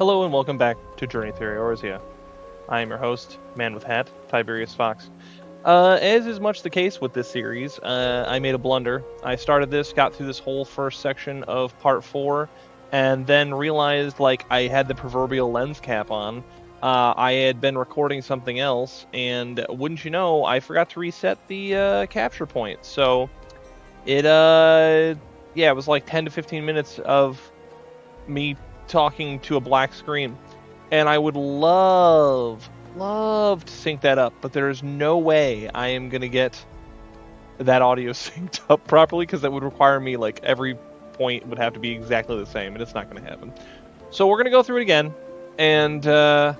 Hello and welcome back to Journey Through Eorzea. I am your host, Man with Hat, Tiberius Fox. As is much the case with this series, I made a blunder. I started this, got through this whole first section of Part 4, and then realized, I had the proverbial lens cap on. I had been recording something else, and wouldn't you know, I forgot to reset the capture point. So, it was like 10 to 15 minutes of me talking to a black screen. And I would love to sync that up, but there's no way I am going to get that audio synced up properly, because that would require me, every point would have to be exactly the same, and it's not going to happen. So we're going to go through it again, and, we're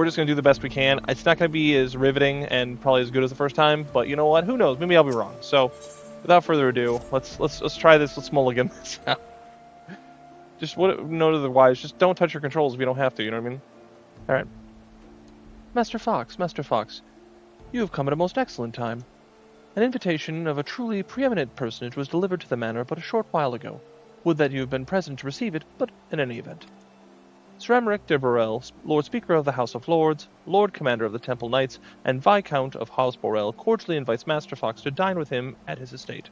just going to do the best we can. It's not going to be as riveting and probably as good as the first time, but you know what? Who knows? Maybe I'll be wrong. So, without further ado, let's try this. Let's mulligan this out. Just note otherwise, just don't touch your controls if you don't have to, you know what I mean? Alright. Master Fox, you have come at a most excellent time. An invitation of a truly preeminent personage was delivered to the manor but a short while ago. Would that you have been present to receive it, but in any event. Sir Aymeric de Borel, Lord Speaker of the House of Lords, Lord Commander of the Temple Knights, and Viscount of House Borel cordially invites Master Fox to dine with him at his estate.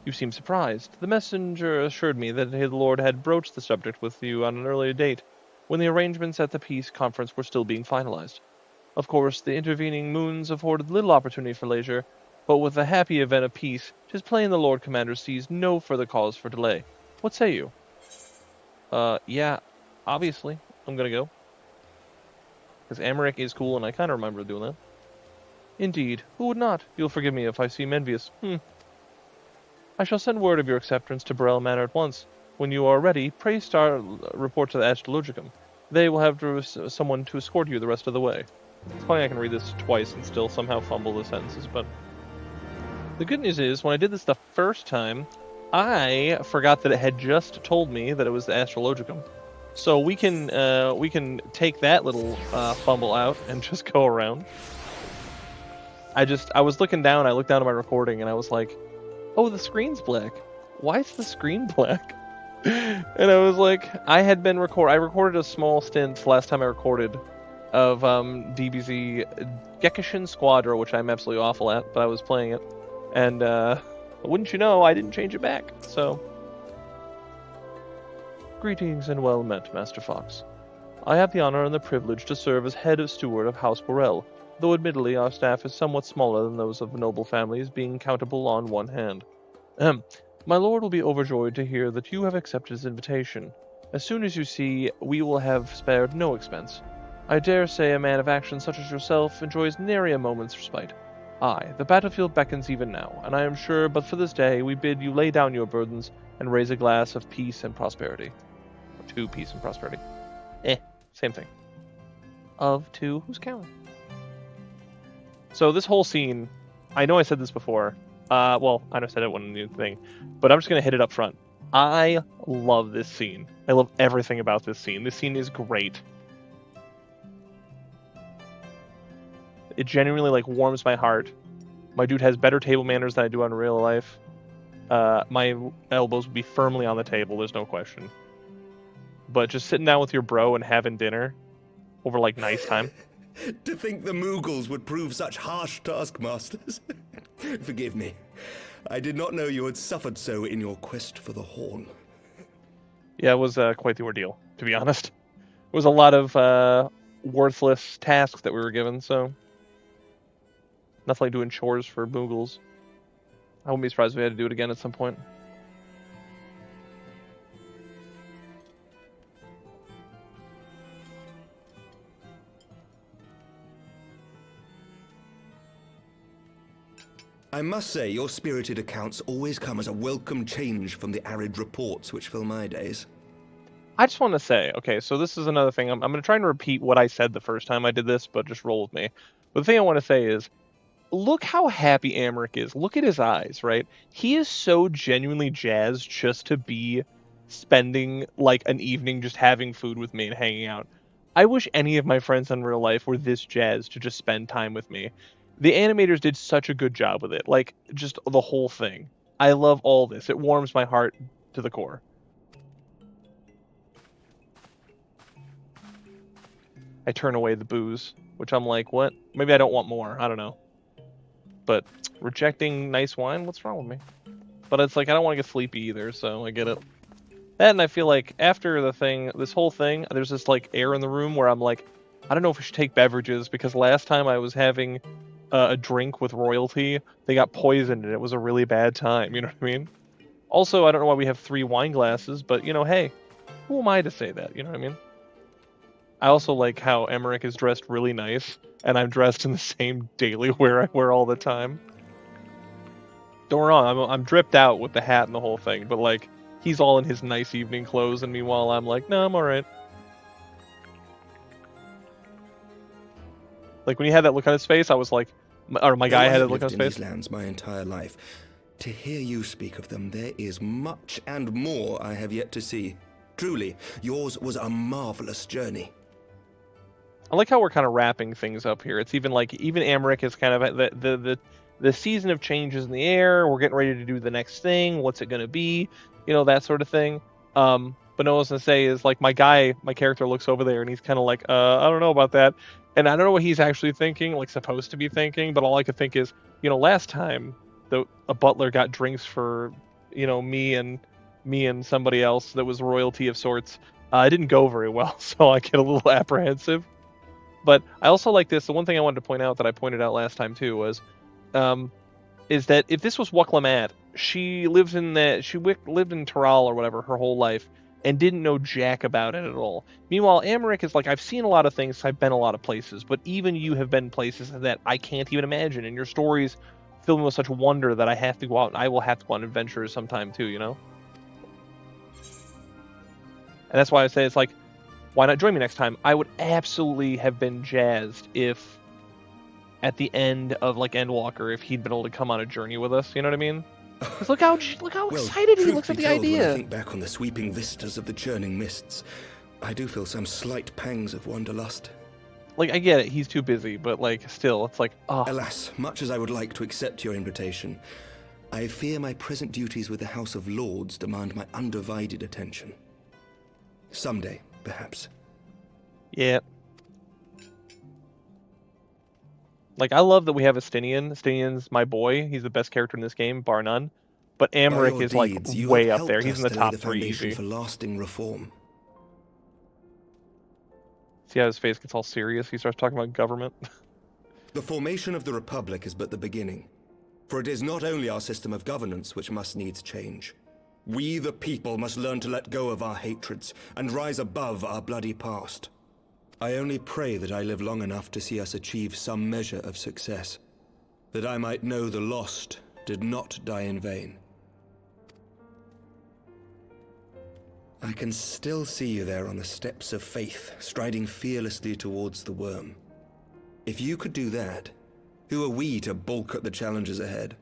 You seem surprised. The messenger assured me that his lord had broached the subject with you on an earlier date, when the arrangements at the peace conference were still being finalized. Of course, the intervening moons afforded little opportunity for leisure, but with the happy event of peace, 'tis plain the Lord Commander sees no further cause for delay. What say you? Yeah, obviously, I'm gonna go. Because Aymeric is cool, and I kind of remember doing that. Indeed, who would not? You'll forgive me if I seem envious. I shall send word of your acceptance to Borel Manor at once. When you are ready, pray report to the Astrologicum. They will have someone to escort you the rest of the way. It's funny I can read this twice and still somehow fumble the sentences, but... The good news is, when I did this the first time, I forgot that it had just told me that it was the Astrologicum. So we can take that little fumble out and just go around. I was looking down, I looked down at my recording, and I was like, oh, the screen's black. Why is the screen black? And I was like, I recorded a small stint last time I recorded of DBZ Gekishin Squadra, which I'm absolutely awful at, but I was playing it. And wouldn't you know, I didn't change it back. So, greetings and well met, Master Fox. I have the honor and the privilege to serve as head of steward of House Borel, though admittedly our staff is somewhat smaller than those of noble families, being countable on one hand. My lord will be overjoyed to hear that you have accepted his invitation. As soon as you see, we will have spared no expense. I dare say a man of action such as yourself enjoys nary a moment's respite. Aye, the battlefield beckons even now, and I am sure but for this day we bid you lay down your burdens and raise a glass of peace and prosperity. Or to peace and prosperity. Same thing. Of to, who's counting? So this whole scene, I know I said this before. I know I said it when the thing, but I'm just gonna hit it up front. I love this scene. I love everything about this scene. This scene is great. It genuinely warms my heart. My dude has better table manners than I do in real life. My elbows would be firmly on the table. There's no question. But just sitting down with your bro and having dinner over nice time. To think the Moogles would prove such harsh taskmasters. Forgive me. I did not know you had suffered so in your quest for the horn. Yeah, it was quite the ordeal, to be honest. It was a lot of worthless tasks that we were given, so... Nothing like doing chores for Moogles. I wouldn't be surprised if we had to do it again at some point. I must say, your spirited accounts always come as a welcome change from the arid reports which fill my days. I just want to say, okay, so this is another thing. I'm going to try and repeat what I said the first time I did this, but just roll with me. But the thing I want to say is, look how happy Aymeric is. Look at his eyes, right? He is so genuinely jazzed just to be spending, an evening just having food with me and hanging out. I wish any of my friends in real life were this jazzed to just spend time with me. The animators did such a good job with it. Just the whole thing. I love all this. It warms my heart to the core. I turn away the booze, which I'm like, what? Maybe I don't want more. I don't know. But rejecting nice wine, what's wrong with me? But it's like I don't want to get sleepy either, so I get it. That, and I feel like after this whole thing, there's this like air in the room where I'm like, I don't know if we should take beverages because last time I was having a drink with royalty, they got poisoned and it was a really bad time. You know what I mean? Also, I don't know why we have 3 wine glasses, but you know, hey, who am I to say that? You know what I mean? I also like how Aymeric is dressed really nice, and I'm dressed in the same daily wear I wear all the time. Don't get me wrong, I'm dripped out with the hat and the whole thing, but like he's all in his nice evening clothes, and meanwhile I'm like, no, I'm all right. Like when he had that look on his face, I was like, or my guy had that look on his face. I've lived in these lands my entire life. To hear you speak of them, there is much and more I have yet to see. Truly, yours was a marvelous journey. I like how we're kind of wrapping things up here. It's even like Aymeric is kind of the season of change is in the air. We're getting ready to do the next thing. What's it gonna be? You know, that sort of thing. But no, what I was gonna say is like my character looks over there and he's kind of like, I don't know about that, and I don't know what he's actually thinking, like supposed to be thinking. But all I could think is, you know, last time a butler got drinks for, you know, me and somebody else that was royalty of sorts. It didn't go very well, so I get a little apprehensive. But I also like this. The one thing I wanted to point out that I pointed out last time too was, is that if this was Wuklamad, she lived in Taral or whatever her whole life and didn't know jack about it at all. Meanwhile, Aymeric is like, I've seen a lot of things, I've been a lot of places, but even you have been places that I can't even imagine, and your stories fill me with such wonder that I have to go out and I will have to go on adventures sometime too, you know? And that's why I say it's like, why not join me next time? I would absolutely have been jazzed if at the end of like Endwalker, if he'd been able to come on a journey with us, you know what I mean? Because look how excited he looks at the idea. When I think back on the sweeping vistas of the churning mists, I do feel some slight pangs of wanderlust. Like, I get it, he's too busy, but like, still, it's like, oh. Alas, much as I would like to accept your invitation, I fear my present duties with the House of Lords demand my undivided attention. Someday, perhaps. Yeah. Like, I love that we have Estinian. Estinian's my boy. He's the best character in this game, bar none. But Aymeric is like way up there. He's in the top 3 easy. For lasting reform. See how his face gets all serious? He starts talking about government. The formation of the Republic is but the beginning. For it is not only our system of governance which must needs change. We, the people, must learn to let go of our hatreds and rise above our bloody past. I only pray that I live long enough to see us achieve some measure of success, that I might know the lost did not die in vain. I can still see you there on the steps of faith, striding fearlessly towards the worm. If you could do that, who are we to balk at the challenges ahead?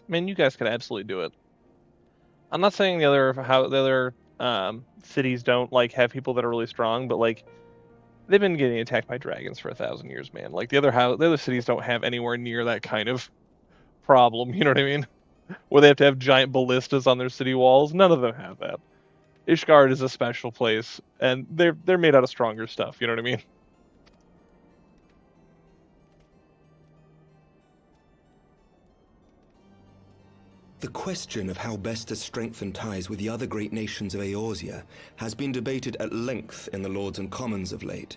Man, you guys could absolutely do it. I'm not saying the other cities don't like have people that are really strong, but like they've been getting attacked by dragons for 1,000 years, man. Like the other cities don't have anywhere near that kind of problem. You know what I mean? Where they have to have giant ballistas on their city walls. None of them have that. Ishgard is a special place, and they're made out of stronger stuff. You know what I mean? The question of how best to strengthen ties with the other great nations of Eorzea has been debated at length in the Lords and Commons of late.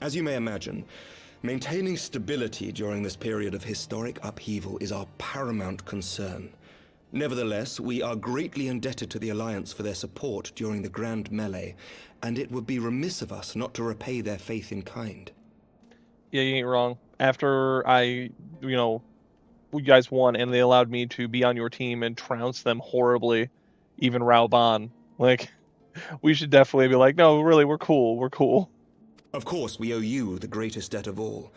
As you may imagine, maintaining stability during this period of historic upheaval is our paramount concern. Nevertheless, we are greatly indebted to the Alliance for their support during the Grand Melee, and it would be remiss of us not to repay their faith in kind. Yeah, you ain't wrong. After you guys won and they allowed me to be on your team and trounce them horribly, even Raoban. Like, we should definitely be like, no, really, we're cool. Of course, we owe you the greatest debt of all.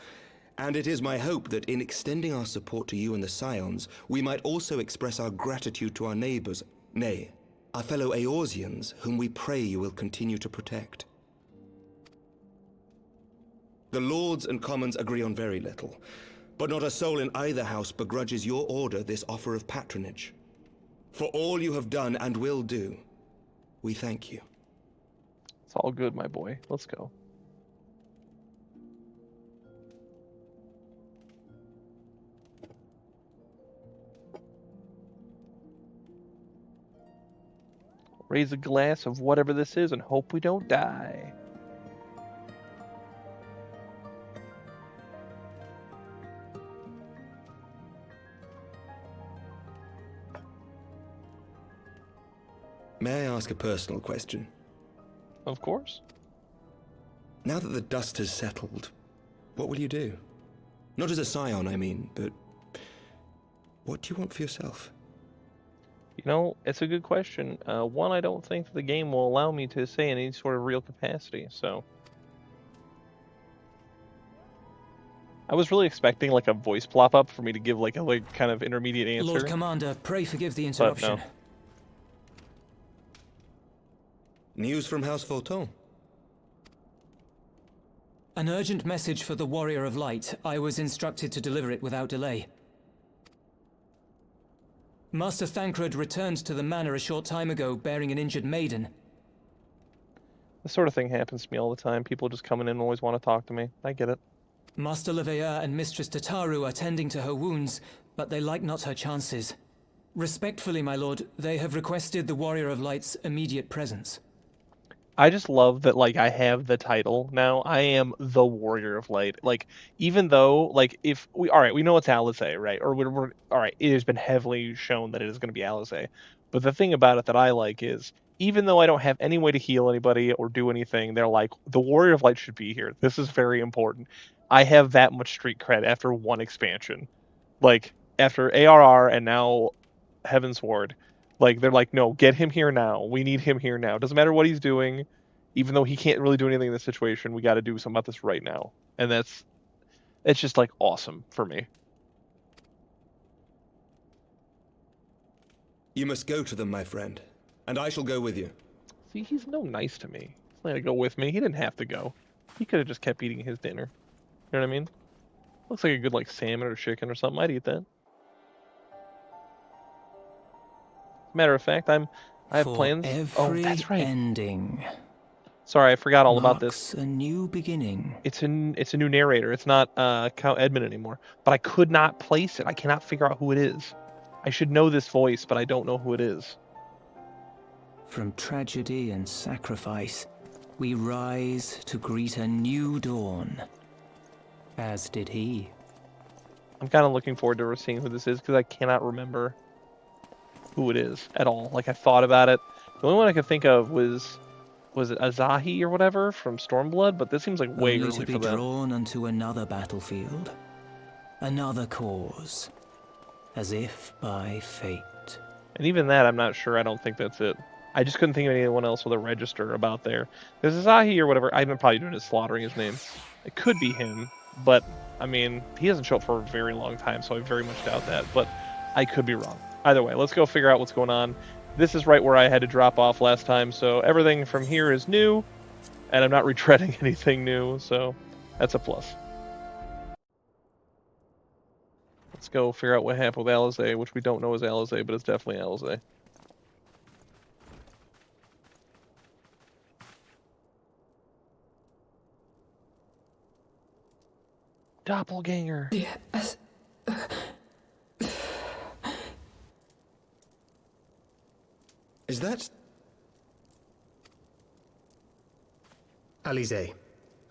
And it is my hope that in extending our support to you and the Scions, we might also express our gratitude to our neighbors, nay, our fellow Eorzeans, whom we pray you will continue to protect. The Lords and Commons agree on very little, but not a soul in either house begrudges your order this offer of patronage. For all you have done and will do, we thank you. It's all good, my boy. Let's go. Raise a glass of whatever this is and hope we don't die. May I ask a personal question? Of course. Now that the dust has settled, what will you do? Not as a scion, I mean, but what do you want for yourself? You know, it's a good question. One, I don't think the game will allow me to say in any sort of real capacity, so... I was really expecting like a voice plop up for me to give like a kind of intermediate answer. Lord Commander, pray forgive the interruption. No. News from House Xelphatol? An urgent message for the Warrior of Light. I was instructed to deliver it without delay. Master Thancred returned to the manor a short time ago, bearing an injured maiden. This sort of thing happens to me all the time. People just come in and always want to talk to me. I get it. Master Leveilleur and Mistress Tataru are tending to her wounds, but they like not her chances. Respectfully, my lord, they have requested the Warrior of Light's immediate presence. I just love that, like, I have the title now. I am the Warrior of Light. Like, even though, like, if we, all right, we know it's Alisaie, right? Or we're all right, it has been heavily shown that it is going to be Alisaie. But the thing about it that I like is, even though I don't have any way to heal anybody or do anything, they're like, the Warrior of Light should be here. This is very important. I have that much street cred after one expansion. Like, after ARR and now Heavensward. Like, they're like, no, get him here now. We need him here now. Doesn't matter what he's doing. Even though he can't really do anything in this situation, we got to do something about this right now. And it's just, like, awesome for me. You must go to them, my friend, and I shall go with you. See, he's no nice to me. He's not gonna go with me. He didn't have to go. He could have just kept eating his dinner. You know what I mean? Looks like a good, like, salmon or chicken or something. I'd eat that. Matter of fact, I have plans. Oh, that's right. Ending. Sorry, I forgot all about this. A new beginning. It's a new narrator. It's not Count Edmund anymore. But I could not place it. I cannot figure out who it is. I should know this voice, but I don't know who it is. From tragedy and sacrifice, we rise to greet a new dawn. As did he. I'm kind of looking forward to seeing who this is because I cannot remember who it is at all. Like, I thought about it. The only one I could think of was it Azahi or whatever from Stormblood? But this seems like way early for them. To be drawn unto another battlefield, another cause, as if by fate. And even that, I'm not sure. I don't think that's it. I just couldn't think of anyone else with a register about there. There's Azahi or whatever. I've been probably doing is slaughtering his name. It could be him, but I mean, he doesn't show up for a very long time, so I very much doubt that. But I could be wrong. Either way, let's go figure out what's going on. This is right where I had to drop off last time, so everything from here is new, and I'm not retreading anything new, so that's a plus. Let's go figure out what happened with Alisaie, which we don't know is Alisaie, but it's definitely Alisaie. Doppelganger! Yes. Is that... Alisaie,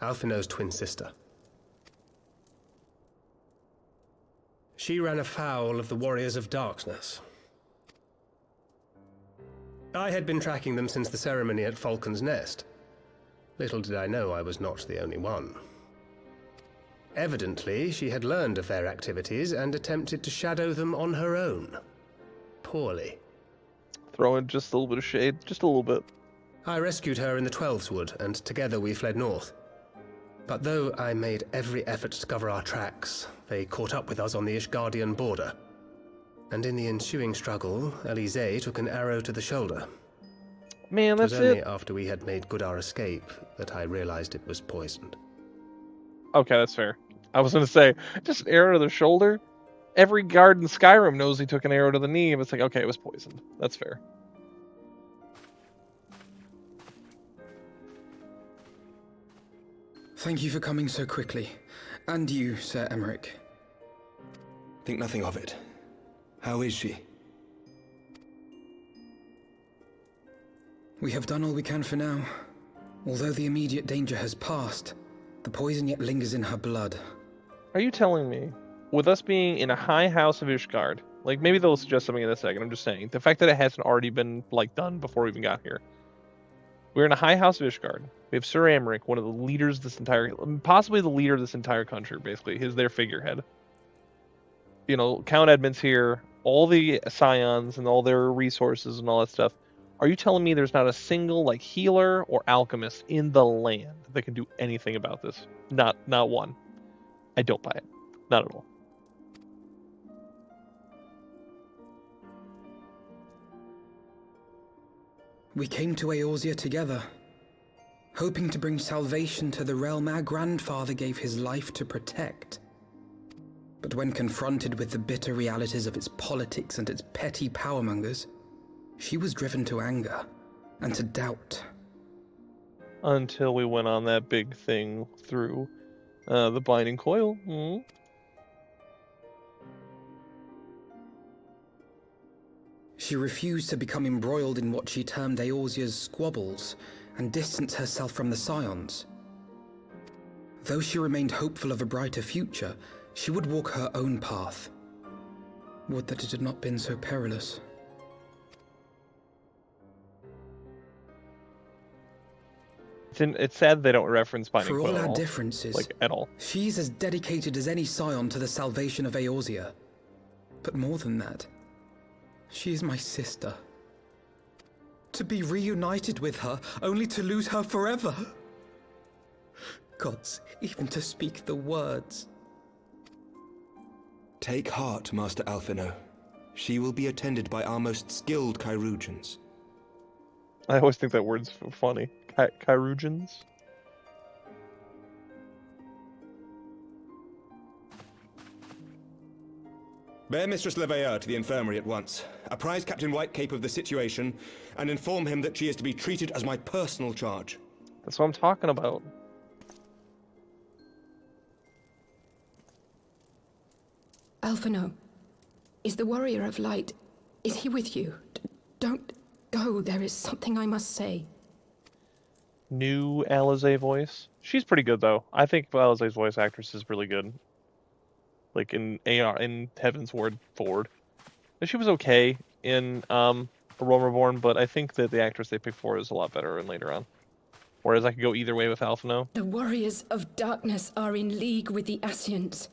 Alphinaud's twin sister. She ran afoul of the Warriors of Darkness. I had been tracking them since the ceremony at Falcon's Nest. Little did I know I was not the only one. Evidently, she had learned of their activities and attempted to shadow them on her own. Poorly. Throw in just a little bit of shade, just a little bit. I rescued her in the Twelveswood, and together we fled north. But though I made every effort to cover our tracks, they caught up with us on the Ishgardian border. And in the ensuing struggle, Alisaie took an arrow to the shoulder. Man, that's it. It was only after we had made good our escape that I realized it was poisoned. Okay, that's fair. I was gonna say, just an arrow to the shoulder? Every guard in Skyrim knows he took an arrow to the knee, but it's like, okay, it was poisoned. That's fair. Thank you for coming so quickly. And you, Sir Aymeric. Think nothing of it. How is she? We have done all we can for now. Although the immediate danger has passed, the poison yet lingers in her blood. Are you telling me, with us being in a high house of Ishgard, like maybe they'll suggest something in a second, I'm just saying, the fact that it hasn't already been like done before we even got here. We're in a high house of Ishgard. We have Sir Aymeric, one of the leaders of this entire, possibly the leader of this entire country, basically. He's their figurehead. You know, Count Edmund's here, all the scions and all their resources and all that stuff. Are you telling me there's not a single like healer or alchemist in the land that can do anything about this? Not one. I don't buy it. Not at all. We came to Eorzea together, hoping to bring salvation to the realm our grandfather gave his life to protect. But when confronted with the bitter realities of its politics and its petty powermongers, she was driven to anger and to doubt. Until we went on that big thing through the binding coil. She refused to become embroiled in what she termed Eorzea's squabbles and distance herself from the scions. Though she remained hopeful of a brighter future, she would walk her own path. Would that it had not been so perilous. It's sad they don't reference binding For coil all at our all. differences, Like, at all. she's as dedicated as any scion to the salvation of Eorzea. But more than that, she is my sister. To be reunited with her, only to lose her forever. Gods, even to speak the words. Take heart, Master Alphino. She will be attended by our most skilled chirurgeons. I always think that word's funny. Chirurgeons? Bear Mistress Leveilleur to the infirmary at once. Apprise Captain Whitecape of the situation, and inform him that she is to be treated as my personal charge. That's what I'm talking about. Alphino, is the Warrior of Light, is he with you? Don't go, there is something I must say. New Alisaie voice. She's pretty good, though. I think Alisaie's voice actress is really good. Like in Heavensward forward. She was okay in Realm Reborn, but I think that the actress they picked for her is a lot better and later on. Whereas I could go either way with Alphino. The Warriors of Darkness are in league with the Ascians.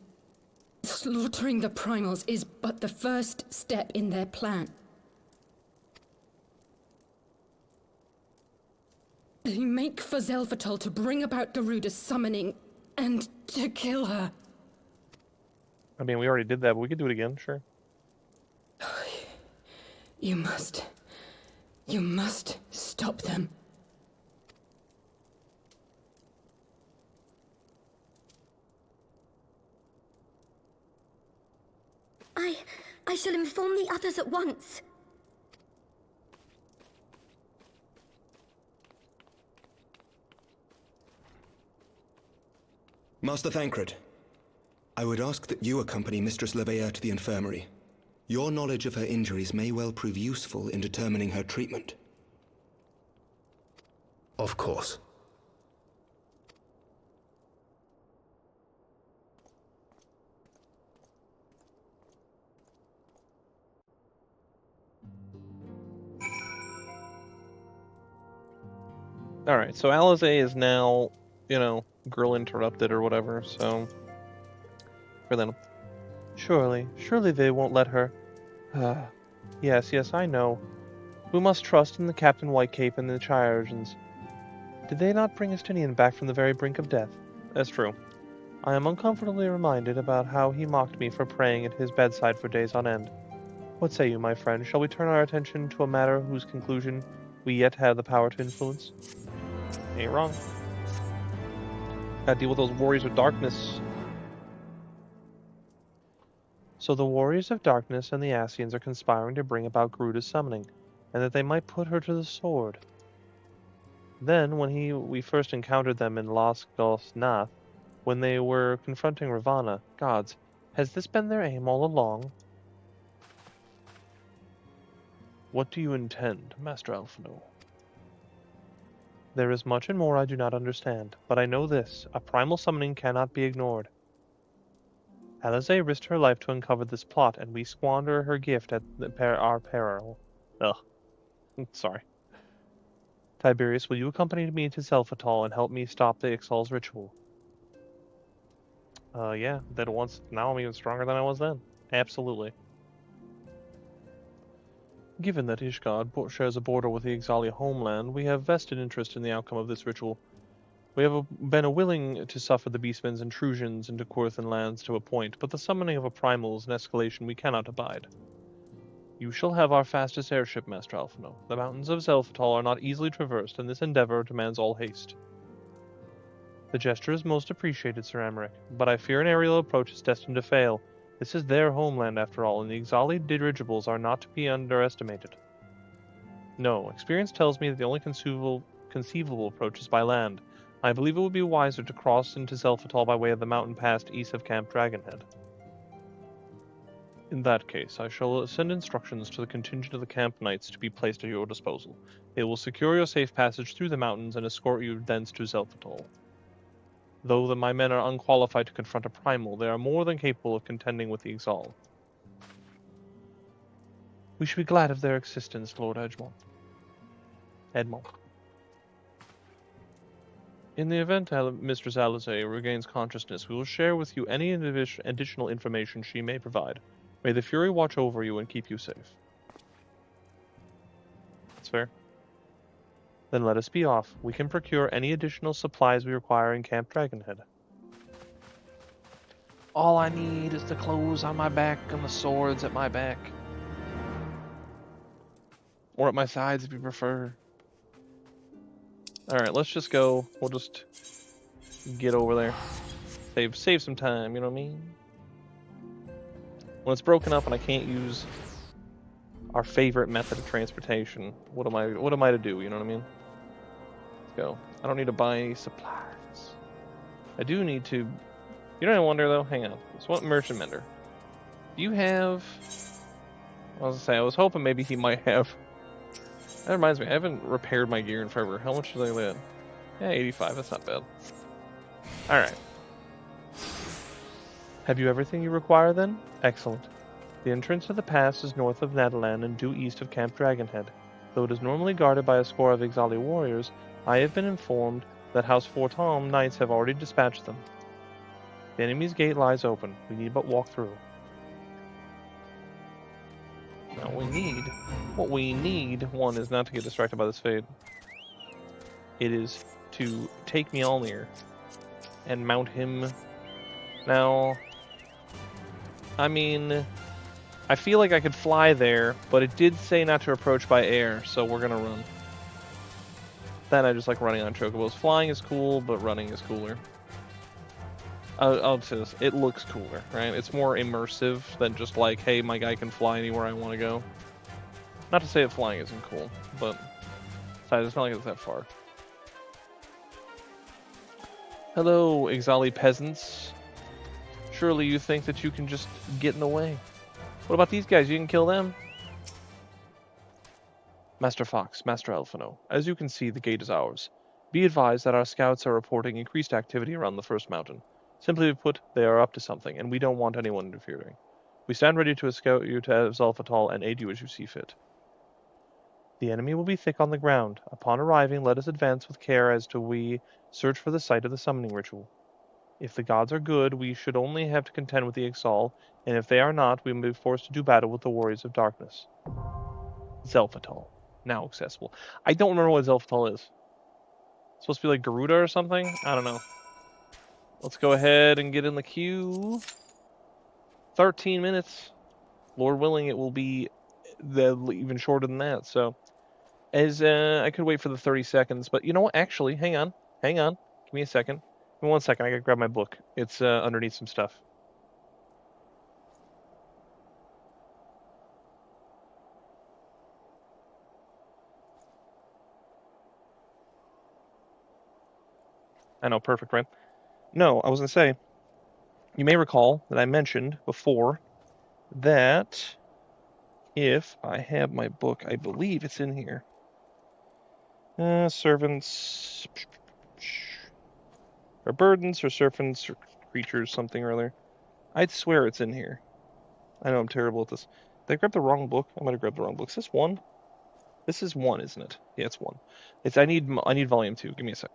Slaughtering the Primals is but the first step in their plan. They make for Xelphatol to bring about Garuda's summoning and to kill her. I mean, we already did that, but we could do it again, sure. You must stop them. I shall inform the others at once. Master Thancred, I would ask that you accompany Mistress Leveilleur to the infirmary. Your knowledge of her injuries may well prove useful in determining her treatment. Of course. Alright, so Alisaie is now, girl interrupted or whatever, so... For them. Surely they won't let her. Yes, I know. We must trust in the Captain Whitecape and the chirurgeons. Did they not bring Estinian back from the very brink of death? That's true. I am uncomfortably reminded about how he mocked me for praying at his bedside for days on end. What say you, my friend? Shall we turn our attention to a matter whose conclusion we yet have the power to influence? Ain't wrong. Gotta deal with those warriors of darkness. So the warriors of darkness and the Ascians are conspiring to bring about Garuda's summoning, and that they might put her to the sword. Then, when we first encountered them in Las Nath, when they were confronting Ravana, gods, has this been their aim all along? What do you intend, Master Alphino? There is much and more I do not understand, but I know this: a primal summoning cannot be ignored. Alisaie risked her life to uncover this plot, and we squander her gift at our peril. Ugh. Sorry. Tiberius, will you accompany me to Xelphatol and help me stop the Ixal's ritual? Yeah, that once. Now I'm even stronger than I was then. Absolutely. Given that Ishgard shares a border with the Ixali homeland, we have vested interest in the outcome of this ritual. We have been willing to suffer the Beastmen's intrusions into Quirthan lands to a point, but the summoning of a primal is an escalation we cannot abide. You shall have our fastest airship, Master Alphino. The mountains of Xelphatol are not easily traversed, and this endeavor demands all haste. The gesture is most appreciated, Sir Aymeric, but I fear an aerial approach is destined to fail. This is their homeland, after all, and the Ixali dirigibles are not to be underestimated. No, experience tells me that the only conceivable approach is by land. I believe it would be wiser to cross into Xelphatol by way of the mountain pass east of Camp Dragonhead. In that case, I shall send instructions to the contingent of the camp knights to be placed at your disposal. They will secure your safe passage through the mountains and escort you thence to Xelphatol. Though my men are unqualified to confront a primal, they are more than capable of contending with the Ixal. We should be glad of their assistance, Lord Edmond. In the event Mistress Alisaie regains consciousness, we will share with you any additional information she may provide. May the Fury watch over you and keep you safe. That's fair. Then let us be off. We can procure any additional supplies we require in Camp Dragonhead. All I need is the clothes on my back and the swords at my back. Or at my sides if you prefer. Alright, let's just go. We'll just get over there. Save some time, you know what I mean? When it's broken up and I can't use our favorite method of transportation, what am I to do, you know what I mean? Let's go. I don't need to buy any supplies. I do need to... You know what I wonder though? Hang on. It's what merchant mender. Do you have... I was gonna say, I was hoping maybe he might have... That reminds me, I haven't repaired my gear in forever. How much did I let? Yeah, 85, that's not bad. Alright. Have you everything you require then? Excellent. The entrance to the pass is north of Nadaland and due east of Camp Dragonhead. Though it is normally guarded by a score of Ixali warriors, I have been informed that House Fortom knights have already dispatched them. The enemy's gate lies open. We need but walk through. Now what we need, one, is not to get distracted by this fade. It is to take Mjolnir and mount him. Now, I mean, I feel like I could fly there, but it did say not to approach by air, so we're gonna run. Then I just like running on chocobos. Flying is cool, but running is cooler. I'll say this, it looks cooler, right? It's more immersive than just like, hey, my guy can fly anywhere I want to go. Not to say that flying isn't cool, but besides, it's not like it's that far. Hello, Ixali peasants. Surely you think that you can just get in the way. What about these guys? You can kill them? Master Fox, Master Alphino, as you can see, the gate is ours. Be advised that our scouts are reporting increased activity around the first mountain. Simply put, they are up to something, and we don't want anyone interfering. We stand ready to escort you to Xelphatol and aid you as you see fit. The enemy will be thick on the ground. Upon arriving, let us advance with care as we search for the site of the summoning ritual. If the gods are good, we should only have to contend with the Ixal, and if they are not, we may be forced to do battle with the warriors of darkness. Xelphatol, now accessible. I don't remember what Xelphatol is. It's supposed to be like Garuda or something? I don't know. Let's go ahead and get in the queue. 13 minutes. Lord willing, it will be even shorter than that. So, as I could wait for the 30 seconds, but you know what? Actually, hang on. Give me a second. Give me 1 second. I gotta grab my book. It's underneath some stuff. I know, perfect, right? No, I was gonna say. You may recall that I mentioned before that if I have my book, I believe it's in here. Servants. Or burdens, or servants, or creatures, something or other. I'd swear it's in here. I know I'm terrible at this. Did I grab the wrong book? I might have grabbed the wrong book. Is this 1? This is 1, isn't it? Yeah, it's 1. I need volume 2. Give me a sec.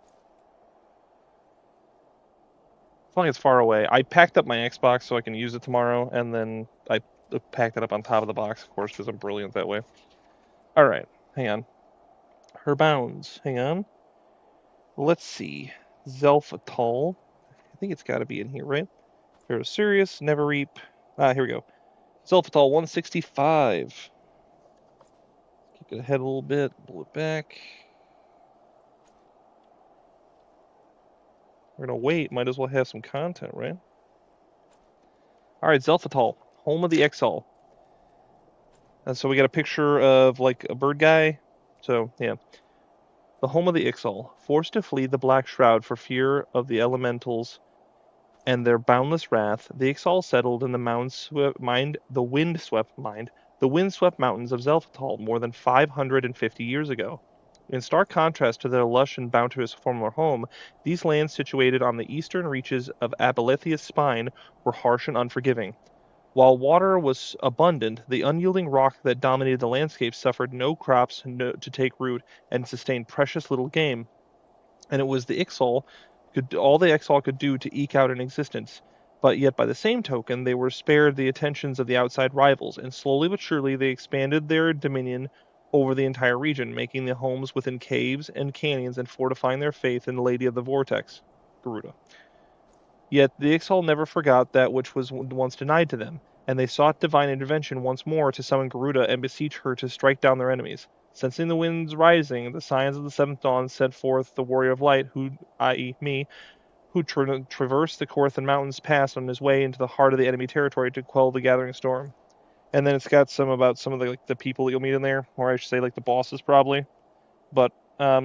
As long as it's far away. I packed up my Xbox so I can use it tomorrow, and then I packed it up on top of the box, of course, because I'm brilliant that way. Alright, hang on. Her bounds. Hang on. Let's see. Xelphatol. I think it's got to be in here, right? Here's Sirius, Never Reap. Here we go. Xelphatol 165. Kick it ahead a little bit, pull it back. We're gonna wait, might as well have some content, right? Alright, Xelphatol, home of the Exile. And so we got a picture of like a bird guy. So yeah. The home of the Ixal, forced to flee the Black Shroud for fear of the elementals and their boundless wrath, the Ixal settled in the windswept mountains of Xelphatol more than 550 years ago. In stark contrast to their lush and bounteous former home, these lands situated on the eastern reaches of Abelethia's spine were harsh and unforgiving. While water was abundant, the unyielding rock that dominated the landscape suffered no crops to take root and sustained precious little game. And it was all the Exile could do to eke out an existence. But yet, by the same token, they were spared the attentions of the outside rivals, and slowly but surely they expanded their dominion over the entire region, making the homes within caves and canyons and fortifying their faith in the Lady of the Vortex, Garuda. Yet the Ixal never forgot that which was once denied to them, and they sought divine intervention once more to summon Garuda and beseech her to strike down their enemies. Sensing the winds rising, the signs of the seventh dawn set forth the warrior of light, who, i.e. me, who traversed the Corthan Mountains pass on his way into the heart of the enemy territory to quell the gathering storm. And then it's got some about some of the people that you'll meet in there, or I should say like the bosses probably. But I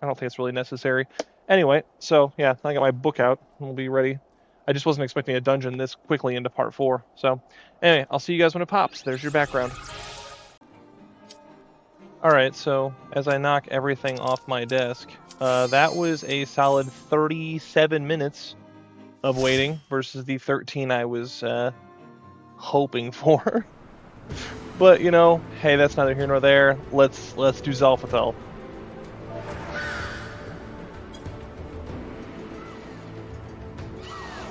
don't think it's really necessary. Anyway, so yeah, I got my book out. We'll be ready. I just wasn't expecting a dungeon this quickly into part 4. So anyway, I'll see you guys when it pops. There's your background. Alright, so as I knock everything off my desk, that was a solid 37 minutes of waiting versus the 13 I was hoping for. But, you know, hey, that's neither here nor there. Let's do Xelphatol.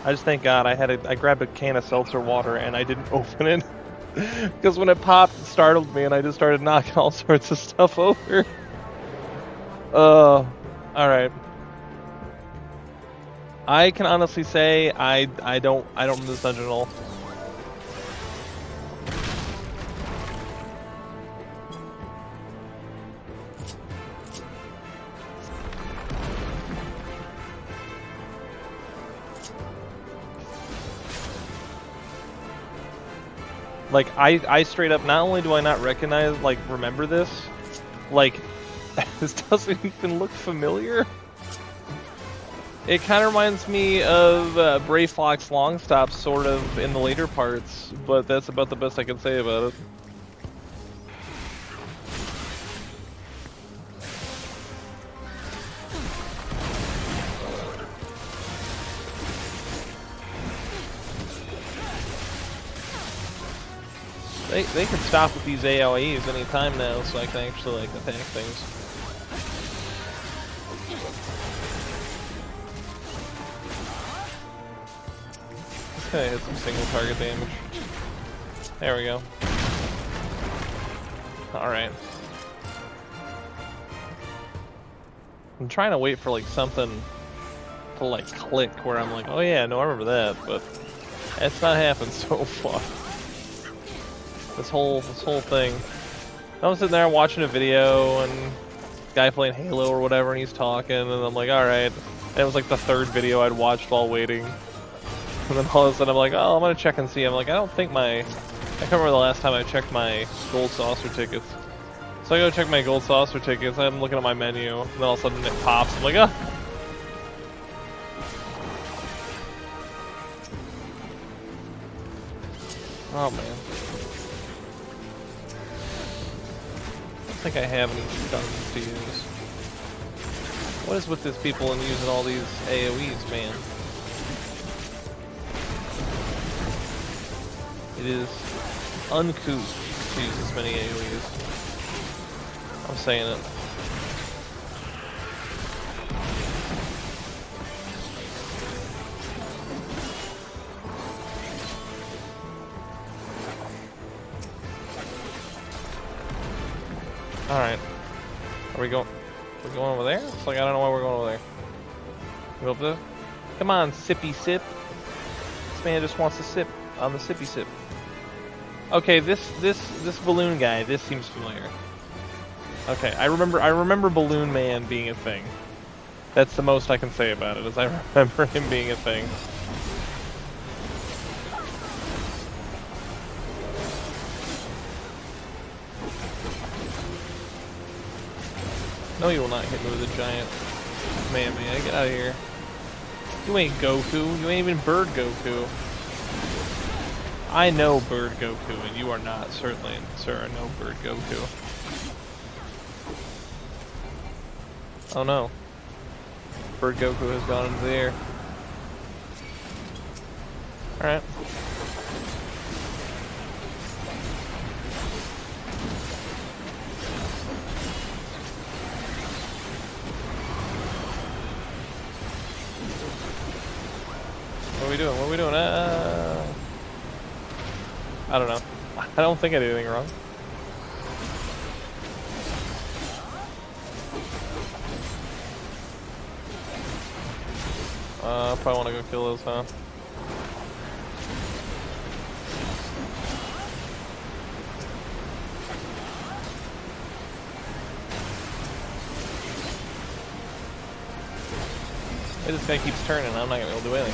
I just thank God I grabbed a can of seltzer water and I didn't open it. Because when it popped, it startled me and I just started knocking all sorts of stuff over. Alright. I can honestly say I don't know this dungeon at all. Like, I straight up, not only do I not recognize, like, remember this, like, this doesn't even look familiar. It kind of reminds me of Brave Fox Longstop, sort of, in the later parts, but that's about the best I can say about it. They can stop with these AoEs anytime now, so I can actually like attack things. Okay, hit some single target damage. There we go. Alright. I'm trying to wait for like something to like click where I'm like, oh yeah, no, I remember that, but it's not happened so far. This whole thing. I'm sitting there watching a video and guy playing Halo or whatever, and he's talking, and I'm like, alright. And it was like the third video I'd watched while waiting. And then all of a sudden I'm like, oh, I'm gonna check and see. I'm like, I can't remember the last time I checked my gold saucer tickets. So I go check my gold saucer tickets, I'm looking at my menu, and then all of a sudden it pops. I'm like, ah! Oh man. I don't think I have any dungeons to use. What is with these people and using all these AoEs, man? It is uncouth to use this many AoEs. I'm saying it. Alright. Are we going? We're going over there? It's like I don't know why we're going over there. Go up there? Come on, sippy sip. This man just wants to sip on the sippy sip. Okay, this balloon guy, this seems familiar. Okay, I remember Balloon Man being a thing. That's the most I can say about it, is I remember him being a thing. No, you will not hit me with a giant man. Get out of here. You ain't Goku. You ain't even Bird Goku. I know Bird Goku, and you are not, certainly, sir, no Bird Goku. Oh no. Bird Goku has gone into the air. Alright. What are we doing? What are we doing? I don't know. I don't think I did anything wrong. Probably want to go kill those, huh? This guy keeps turning. I'm not gonna be able to do anything.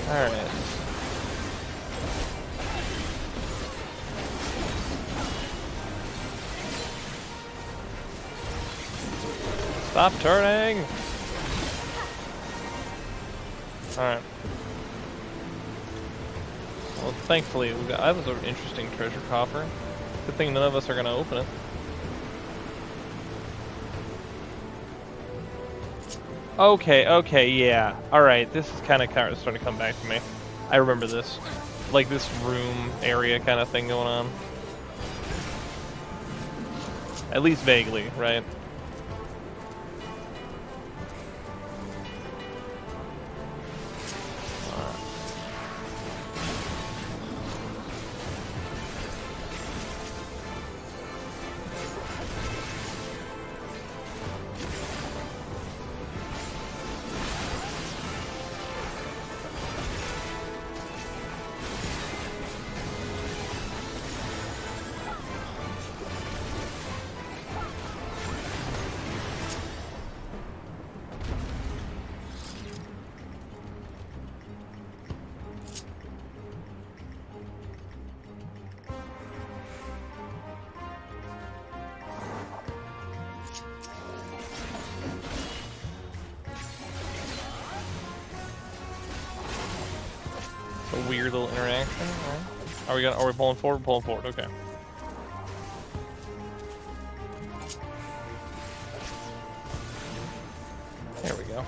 Alright. Stop turning! Alright. Well, thankfully, that was an interesting treasure coffer. Good thing none of us are going to open it. Okay, yeah. Alright, this is kind of starting to come back to me. I remember this. Like this room area kind of thing going on. At least vaguely, right? A weird little interaction. Right. Are we pulling forward? We're pulling forward. Okay. There we go.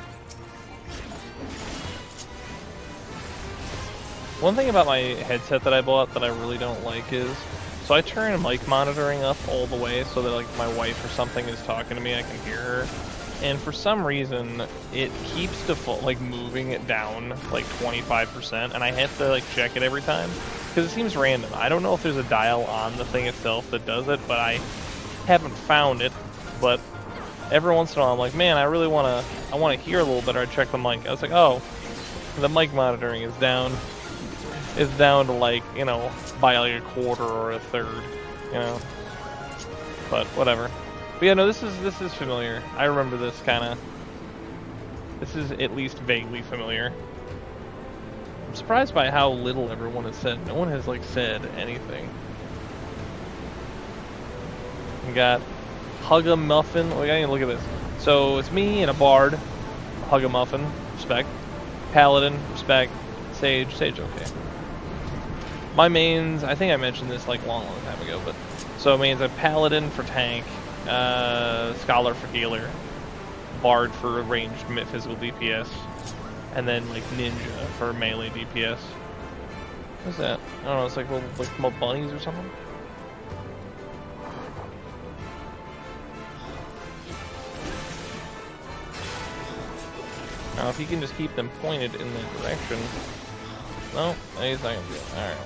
One thing about my headset that I bought that I really don't like is, so I turn mic monitoring up all the way so that like my wife or something is talking to me, I can hear her. And for some reason, it keeps default, like moving it down like 25%, and I have to like check it every time because it seems random. I don't know if there's a dial on the thing itself that does it, but I haven't found it. But every once in a while, I'm like, man, I want to hear a little better. I check the mic. I was like, oh, the mic monitoring is down. It's down to like, you know, by like a quarter or a third, you know. But whatever. But yeah, no, this is familiar. I remember this kind of. This is at least vaguely familiar. I'm surprised by how little everyone has said. No one has like said anything. We got Hug-a-Muffin. Oh, I gotta look at this. So it's me and a bard. Hug-a-Muffin, respect. Paladin, respect. Sage, okay. My mains, I think I mentioned this like long time ago, but so it means a paladin for tank. Scholar for healer, Bard for ranged physical DPS, and then like Ninja for melee DPS. What's that? I don't know. It's like little small bunnies or something. Now, if he can just keep them pointed in that direction. No, he's not gonna do it. Alright.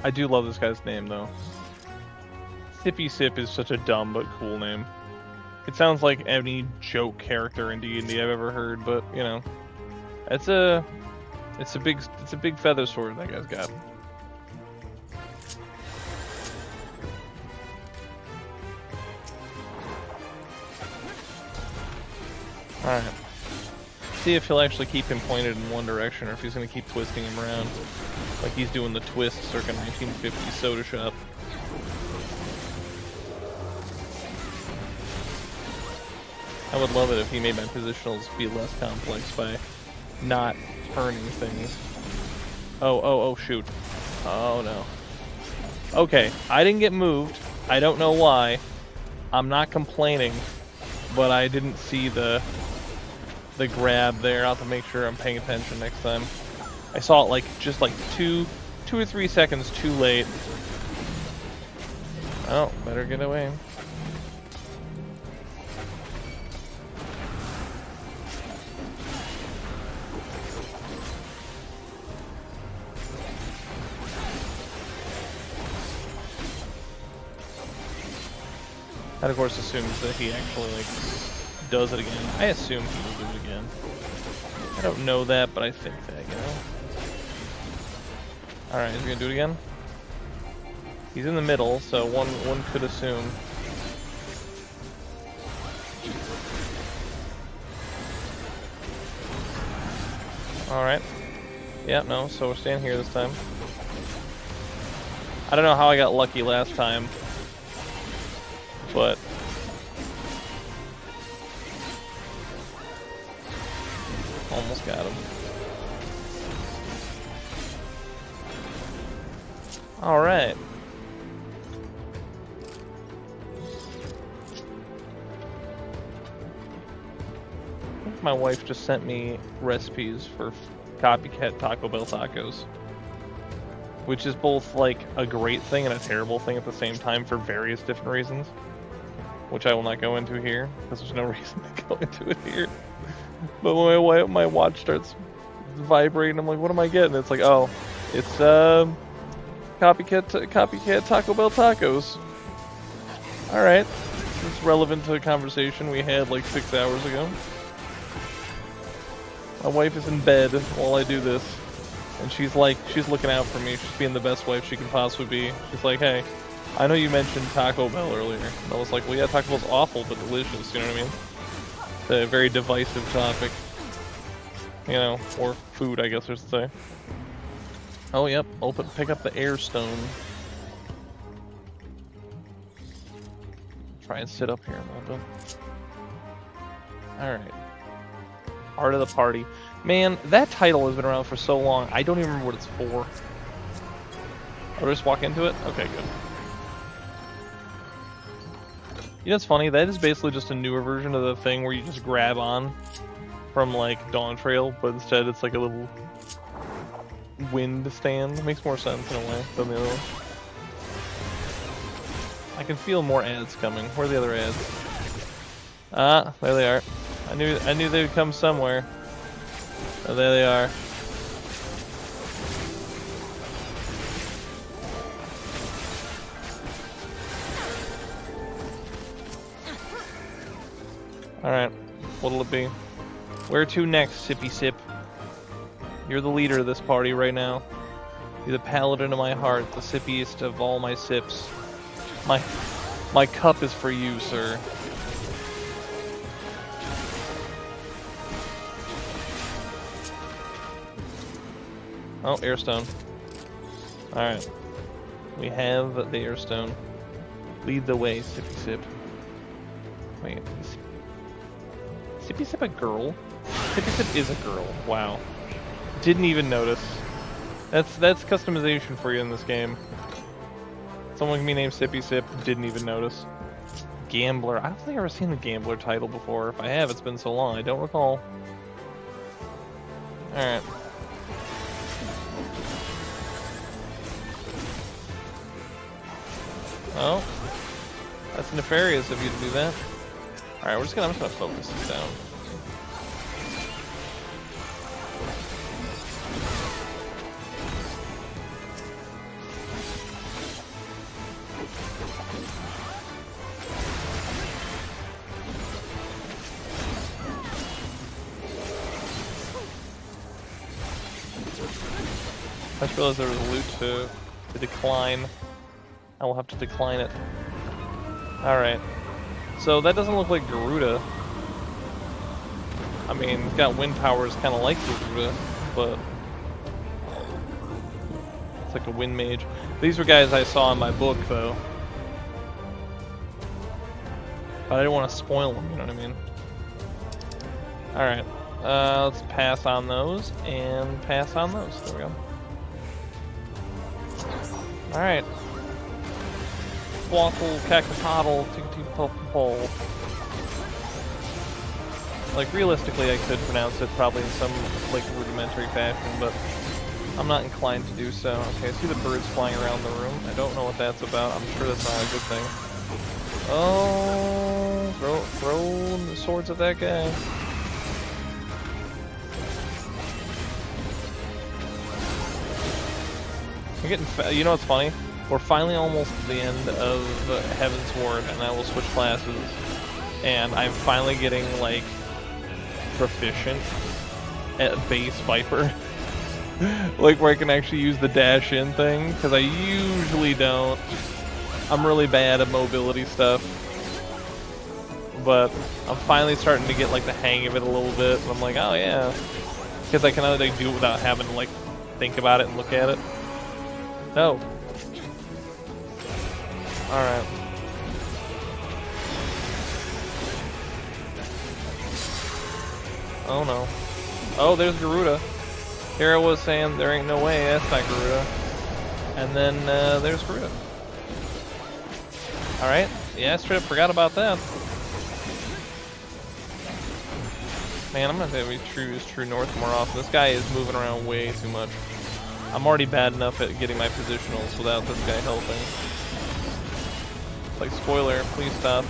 I do love this guy's name, though. Sippy Sip is such a dumb but cool name. It sounds like any joke character in D&D I've ever heard, but you know, it's a big feather sword that guy's got. All right. See if he'll actually keep him pointed in one direction, or if he's gonna keep twisting him around, like he's doing the twist circa 1950s soda shop. I would love it if he made my positionals be less complex by not turning things. Oh, shoot. Oh, no. Okay, I didn't get moved. I don't know why. I'm not complaining, but I didn't see the grab there. I'll have to make sure I'm paying attention next time. I saw it like just like two or 3 seconds too late. Oh, better get away. That of course assumes that he actually like does it again. I assume he will do it again. I don't know that, but I think that, you know. Alright, is he gonna do it again? He's in the middle, so one could assume. Alright. Yeah, no, so we're staying here this time. I don't know how I got lucky last time, but almost got him. Alright. I think my wife just sent me recipes for copycat Taco Bell tacos, which is both like a great thing and a terrible thing at the same time for various different reasons, which I will not go into here because there's no reason to go into it here. But when my watch starts vibrating, I'm like, what am I getting? It's like, oh, it's copycat Taco Bell tacos. Alright. It's relevant to a conversation we had like 6 hours ago. My wife is in bed while I do this, and she's looking out for me. She's being the best wife she can possibly be. She's like, hey, I know you mentioned Taco Bell earlier. And I was like, well, yeah, Taco Bell's awful but delicious, you know what I mean? It's a very divisive topic. You know, or food, I guess I should say. Oh, yep, pick up the air stone. Try and sit up here a little bit. Alright. Art of the Party. Man, that title has been around for so long, I don't even remember what it's for. I'll just walk into it? Okay, good. You know what's funny? That is basically just a newer version of the thing where you just grab on from, like, Dawn Trail, but instead it's like a little wind stand. It makes more sense in a way than the other one. I can feel more ads coming. Where are the other ads? Ah, there they are. I knew they would come somewhere. Oh, there they are. Alright, what'll it be? Where to next, Sippy Sip? You're the leader of this party right now. You're the paladin of my heart, the sippiest of all my sips. My cup is for you, sir. Oh, airstone. Alright. We have the airstone. Lead the way, Sippy Sip. Wait, is Sippy Sip a girl? Sippy Sip is a girl. Wow. Didn't even notice. That's customization for you in this game. Someone can be named Sippy Sip, didn't even notice. Gambler. I don't think I've ever seen the Gambler title before. If I have, it's been so long. I don't recall. Alright. Oh. That's nefarious of you to do that. Alright, I'm just gonna focus this down. I just realized there was a loot to decline. I will have to decline it. Alright. So that doesn't look like Garuda. I mean, it's got wind powers kind of like Garuda, but it's like a wind mage. These were guys I saw in my book, though. But I didn't want to spoil them, you know what I mean? Alright. Let's pass on those, and pass on those. There we go. Alright. Waffle, cacatotl, tickety-pole. Like, realistically, I could pronounce it probably in some, like, rudimentary fashion, but I'm not inclined to do so. Okay, I see the birds flying around the room. I don't know what that's about. I'm sure that's not a good thing. Oh, throw the swords at that guy. I'm getting, you know what's funny? We're finally almost at the end of Heavensward, and I will switch classes, and I'm finally getting, like, proficient at base Viper. Like, where I can actually use the dash-in thing, because I usually don't. I'm really bad at mobility stuff. But I'm finally starting to get, like, the hang of it a little bit, and I'm like, oh yeah. Because I can like, do it without having to, like, think about it and look at it. No. Alright. Oh no. Oh, there's Garuda. Here I was saying there ain't no way, that's not Garuda. And then there's Garuda. Alright. Yeah, I straight up forgot about that. Man, I'm gonna have to use true north more often. This guy is moving around way too much. I'm already bad enough at getting my positionals without this guy helping. It's like, spoiler, please stop.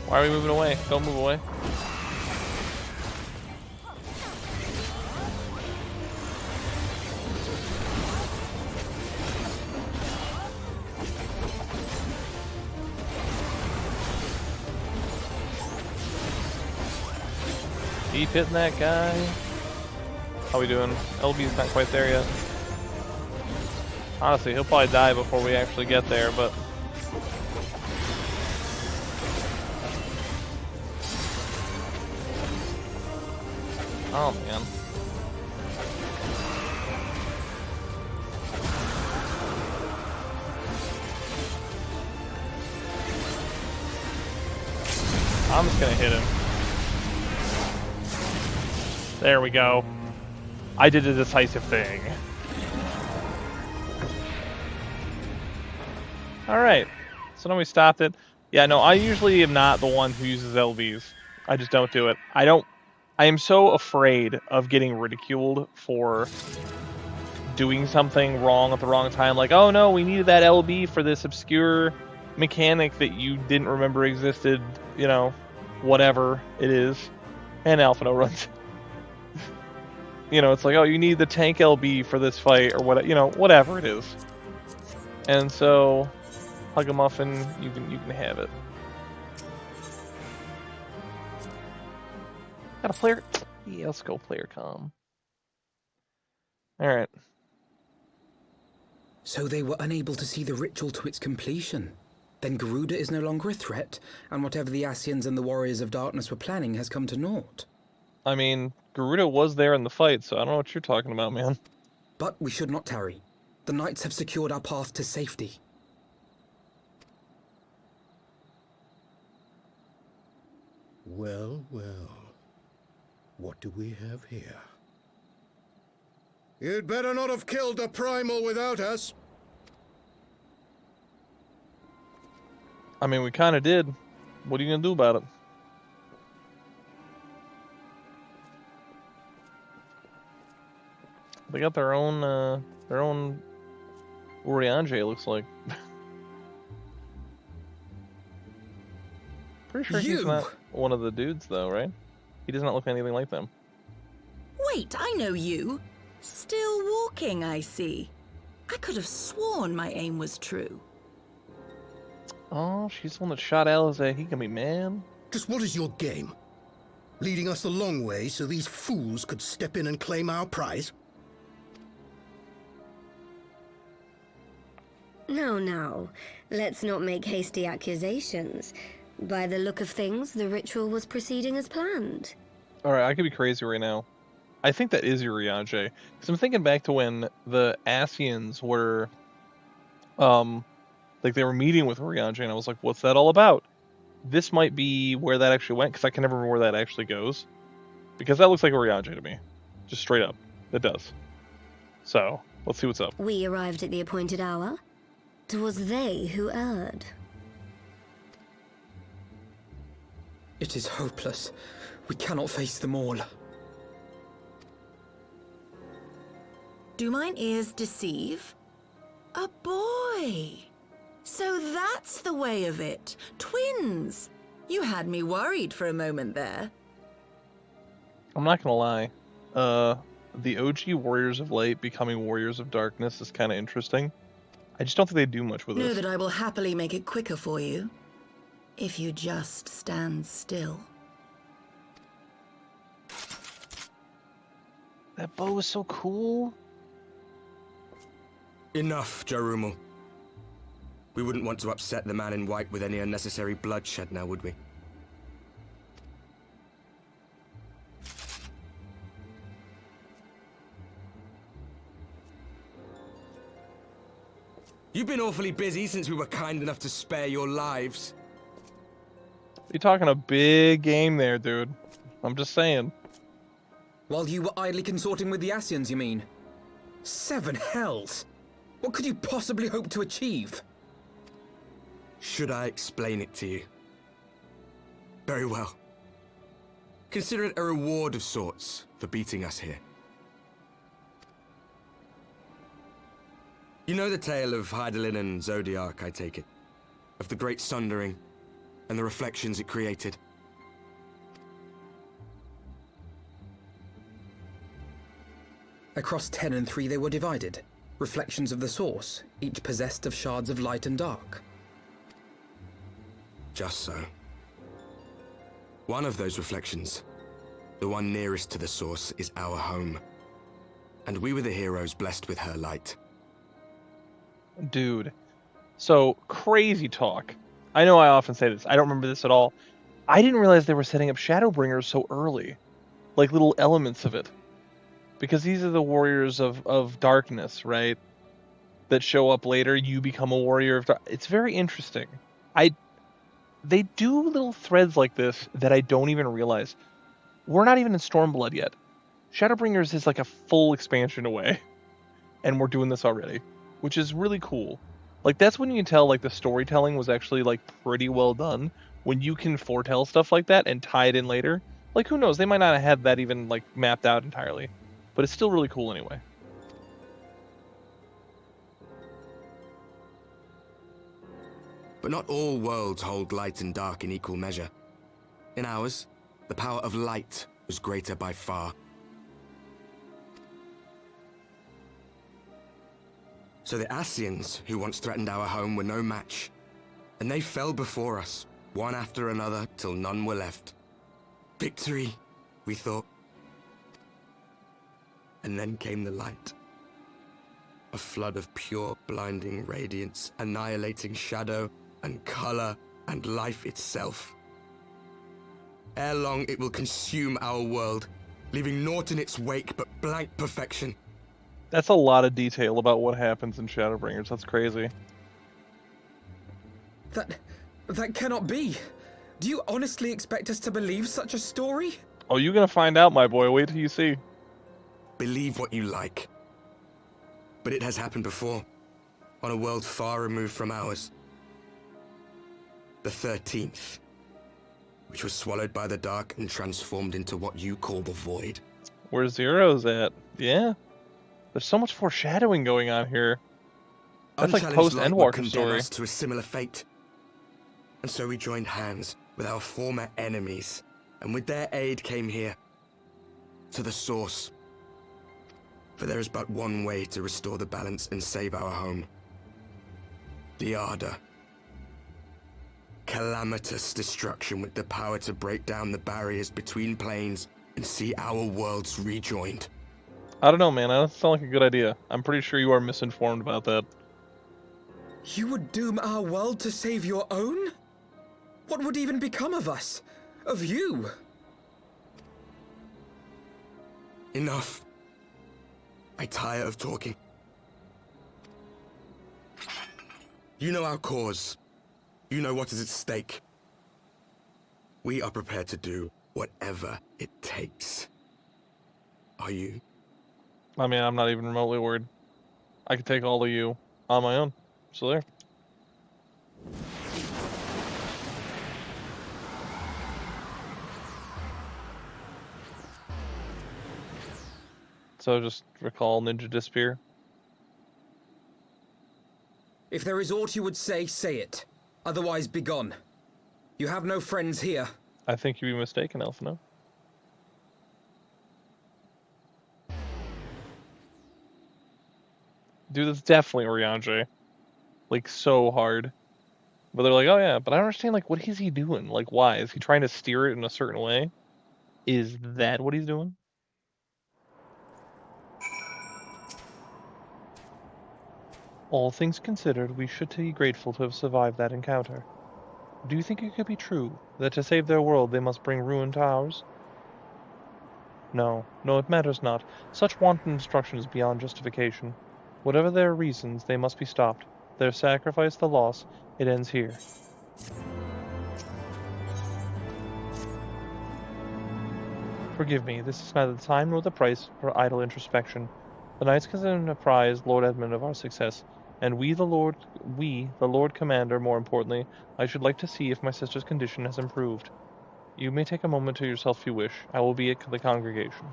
Why are we moving away? Don't move away. Keep hitting that guy. How we doing? LB's not quite there yet. Honestly, he'll probably die before we actually get there, but... Oh, man. I'm just gonna hit him. There we go. I did a decisive thing. Alright. So now we stopped it. Yeah, no, I usually am not the one who uses LBs. I just don't do it. I am so afraid of getting ridiculed for doing something wrong at the wrong time. Like, oh no, we needed that LB for this obscure mechanic that you didn't remember existed, you know, whatever it is. And Alphino runs. You know, it's like, oh, you need the tank LB for this fight, or what, you know, whatever it is. And so, Hug-a-Muffin, you can have it. Got a player? Yeah, let's go player comm. Alright. So they were unable to see the ritual to its completion. Then Garuda is no longer a threat, and whatever the Ascians and the Warriors of Darkness were planning has come to naught. I mean, Garuda was there in the fight, so I don't know what you're talking about, man. But we should not tarry. The knights have secured our path to safety. Well, well. What do we have here? You'd better not have killed the primal without us. I mean, we kind of did. What are you gonna do about it? They got their own Urianger, it looks like. Pretty sure he's not one of the dudes, though, right? He does not look anything like them. Wait, I know you. Still walking, I see. I could have sworn my aim was true. Oh, she's the one that shot Alisaie. He can be mad. Just what is your game? Leading us a long way so these fools could step in and claim our prize? No. Let's not make hasty accusations. By the look of things, the ritual was proceeding as planned. Alright, I could be crazy right now. I think that is Urianger. Because I'm thinking back to when the Asians were, like they were meeting with Urianger, and I was like, what's that all about? This might be where that actually went, because I can never remember where that actually goes. Because that looks like Urianger to me. Just straight up. It does. So, let's see what's up. We arrived at the appointed hour. 'Twas they who erred. It is hopeless. We cannot face them all. Do mine ears deceive? A boy! So that's the way of it. Twins! You had me worried for a moment there. I'm not gonna lie. The OG Warriors of Light becoming Warriors of Darkness is kind of interesting. I just don't think they do much with Know this. that I will happily make it quicker for you. If you just stand still. That bow is so cool. Enough, Jarumul. We wouldn't want to upset the man in white with any unnecessary bloodshed now, would we? You've been awfully busy since we were kind enough to spare your lives. You're talking a big game there, dude. I'm just saying. While you were idly consorting with the Asians, you mean? 7 hells! What could you possibly hope to achieve? Should I explain it to you? Very well. Consider it a reward of sorts for beating us here. You know the tale of Hydaelyn and Zodiac, I take it? Of the Great Sundering and the reflections it created? Across 10 and 3 they were divided. Reflections of the source, each possessed of shards of light and dark. Just so. One of those reflections, the one nearest to the source, is our home. And we were the heroes blessed with her light. Dude. So, crazy talk. I know I often say this. I don't remember this at all. I didn't realize they were setting up Shadowbringers so early. Like little elements of it. Because these are the warriors of darkness, right? That show up later. You become a warrior of darkness. It's very interesting. They do little threads like this that I don't even realize. We're not even in Stormblood yet. Shadowbringers is like a full expansion away. And we're doing this already. Which is really cool. Like, that's when you can tell, like, the storytelling was actually, like, pretty well done. When you can foretell stuff like that and tie it in later. Like, who knows? They might not have had that even, like, mapped out entirely. But it's still really cool anyway. But not all worlds hold light and dark in equal measure. In ours, the power of light was greater by far. So the Asians, who once threatened our home, were no match. And they fell before us, one after another, till none were left. Victory, we thought. And then came the light. A flood of pure, blinding radiance, annihilating shadow and color and life itself. Ere long, it will consume our world, leaving naught in its wake but blank perfection. That's a lot of detail about what happens in Shadowbringers. That's crazy. That cannot be. Do you honestly expect us to believe such a story? Oh, you're gonna find out, my boy. Wait till you see. Believe what you like. But it has happened before, on a world far removed from ours. The 13th, which was swallowed by the dark and transformed into what you call the Void. Where Zero's at? Yeah. There's so much foreshadowing going on here. That's like Unchallenged light would post-Endwalker condemn story. us to a similar fate. And so we joined hands with our former enemies, and with their aid came here, to the Source. For there is but one way to restore the balance and save our home. The Ardor. Calamitous destruction with the power to break down the barriers between planes and see our worlds rejoined. I don't know, man. That doesn't sound like a good idea. I'm pretty sure you are misinformed about that. You would doom our world to save your own? What would even become of us? Of you? Enough. I tire of talking. You know our cause. You know what is at stake. We are prepared to do whatever it takes. Are you? I mean, I'm not even remotely worried. I could take all of you on my own. So there. So just recall Ninja Disappear. If there is aught you would say, say it. Otherwise, begone. You have no friends here. I think you'd be mistaken, Elfino. Dude, that's definitely Oriange. Like, so hard. But they're like, oh yeah, but I don't understand, like, what is he doing? Like, why? Is he trying to steer it in a certain way? Is that what he's doing? All things considered, we should be grateful to have survived that encounter. Do you think it could be true, that to save their world they must bring ruin to ours? No, it matters not. Such wanton destruction is beyond justification. Whatever their reasons, they must be stopped. Their sacrifice, the loss, it ends here. Forgive me, this is neither the time nor the price for idle introspection. The knights consider apprise Lord Edmund of our success, and we, the Lord Commander, more importantly, I should like to see if my sister's condition has improved. You may take a moment to yourself if you wish. I will be at the congregation.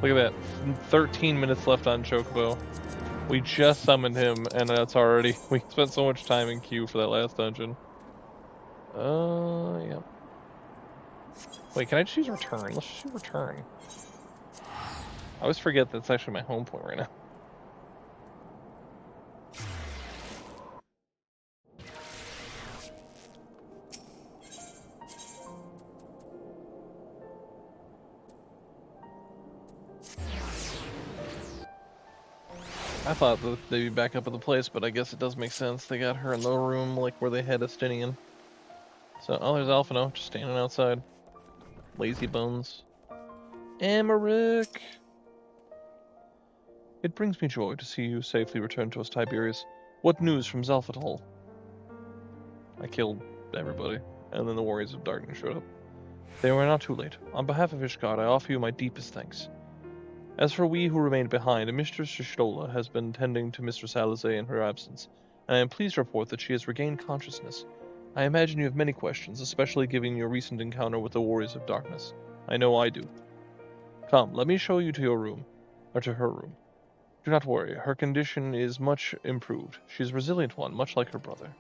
Look at that. 13 minutes left on Chocobo. We just summoned him, and that's already... We spent so much time in queue for that last dungeon. Yeah. Wait, can I just use return? Let's just use return. I always forget that's actually my home point right now. I thought that they'd be back up at the place, but I guess it does make sense. They got her in the room, like, where they had Estinian. So, oh, there's Alphino, just standing outside. Lazy bones. Aymeric! It brings me joy to see you safely return to us, Tiberius. What news from Xelphatol? I killed everybody, and then the Warriors of Darkness showed up. They were not too late. On behalf of Ishgard, I offer you my deepest thanks. As for we who remained behind, Mistress Shishtola has been tending to Mistress Alisaie in her absence, and I am pleased to report that she has regained consciousness. I imagine you have many questions, especially given your recent encounter with the Warriors of Darkness. I know I do. Come, let me show you to your room, or to her room. Do not worry, her condition is much improved. She is a resilient one, much like her brother.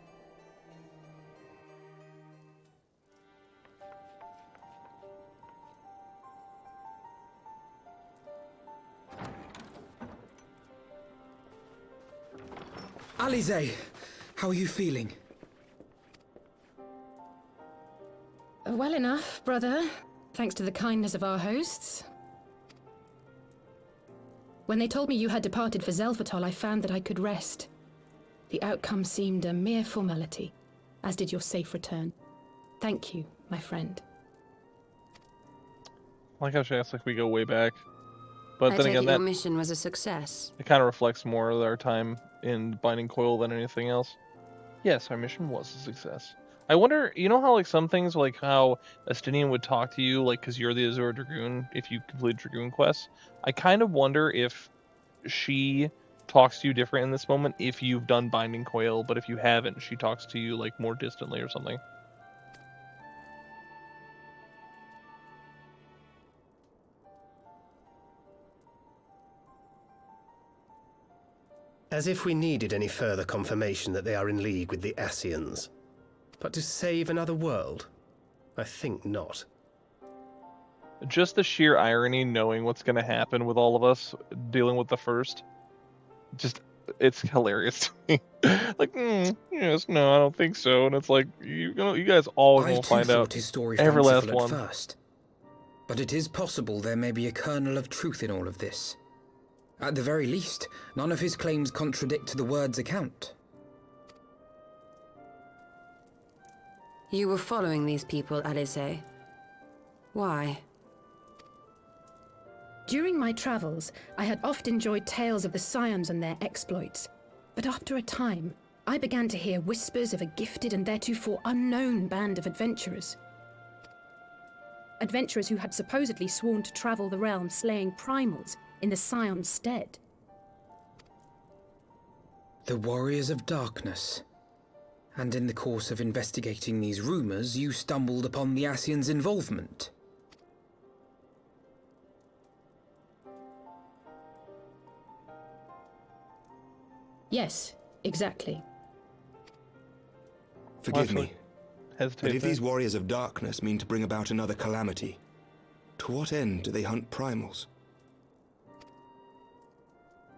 Alisaie, how are you feeling? Well enough, brother. Thanks to the kindness of our hosts. When they told me you had departed for Xelphatol, I found that I could rest. The outcome seemed a mere formality, as did your safe return. Thank you, my friend. Like how she acts like we go way back. But I then take again, it your that mission was a success. it kind of reflects more of our time in Binding Coil than anything else. Yes, our mission was a success. I wonder, you know how like some things, like how Estinian would talk to you, like because you're the Azure Dragoon, if you complete Dragoon quests. I kind of wonder if she talks to you different in this moment if you've done Binding Coil, but if you haven't, she talks to you like more distantly or something. As if we needed any further confirmation that they are in league with the Ascians. But to save another world? I think not. Just the sheer irony knowing what's going to happen with all of us dealing with the first, just, it's hilarious to me. Like, yes, no, I don't think so. And it's like, you guys all gonna find out his story every last fanciful one. at first. But it is possible there may be a kernel of truth in all of this. At the very least, none of his claims contradict the word's account. You were following these people, Alisaie. Why? During my travels, I had oft enjoyed tales of the Scions and their exploits. But after a time, I began to hear whispers of a gifted and theretofore unknown band of adventurers. Adventurers who had supposedly sworn to travel the realm slaying primals in the Scion's stead. The Warriors of Darkness. And in the course of investigating these rumors, you stumbled upon the Ascians' involvement. Yes, exactly. Forgive me, Hesitate but if there. these Warriors of Darkness mean to bring about another calamity, to what end do they hunt primals?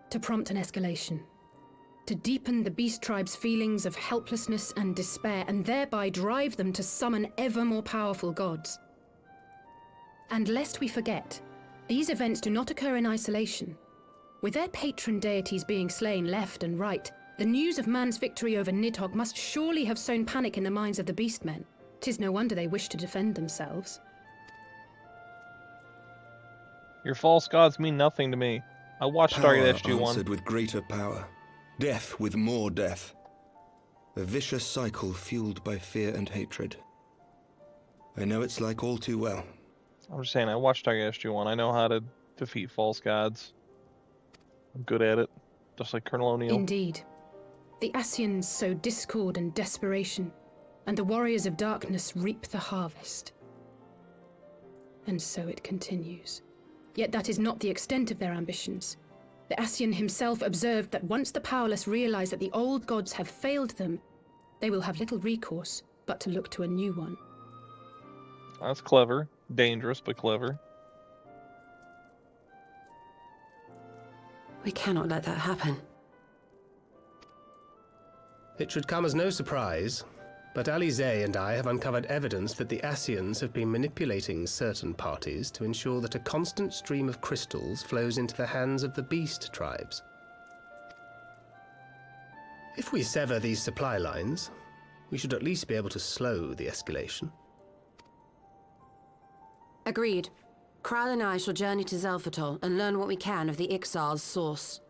To prompt an escalation. To deepen the beast tribe's feelings of helplessness and despair, and thereby drive them to summon ever more powerful gods. And lest we forget, these events do not occur in isolation. With their patron deities being slain left and right, the news of man's victory over Nidhogg must surely have sown panic in the minds of the beastmen. 'Tis no wonder they wish to defend themselves. Your false gods mean nothing to me. I watched Power Stargate SG-1. answered with greater power. Death with more death. A vicious cycle fueled by fear and hatred. I know it's like all too well. I'm just saying, I watched Stargate SG-1. I know how to defeat false gods. I'm good at it, just like Colonel O'Neill. Indeed. The Ascians sow discord and desperation, and the Warriors of Darkness reap the harvest. And so it continues. Yet that is not the extent of their ambitions. The Ascian himself observed that once the powerless realize that the old gods have failed them, they will have little recourse but to look to a new one. That's clever. Dangerous, but clever. We cannot let that happen. It should come as no surprise, but Alisaie and I have uncovered evidence that the Ascians have been manipulating certain parties to ensure that a constant stream of crystals flows into the hands of the beast tribes. If we sever these supply lines, we should at least be able to slow the escalation. Agreed. Kral and I shall journey to Xelphatol and learn what we can of the Ixal's source.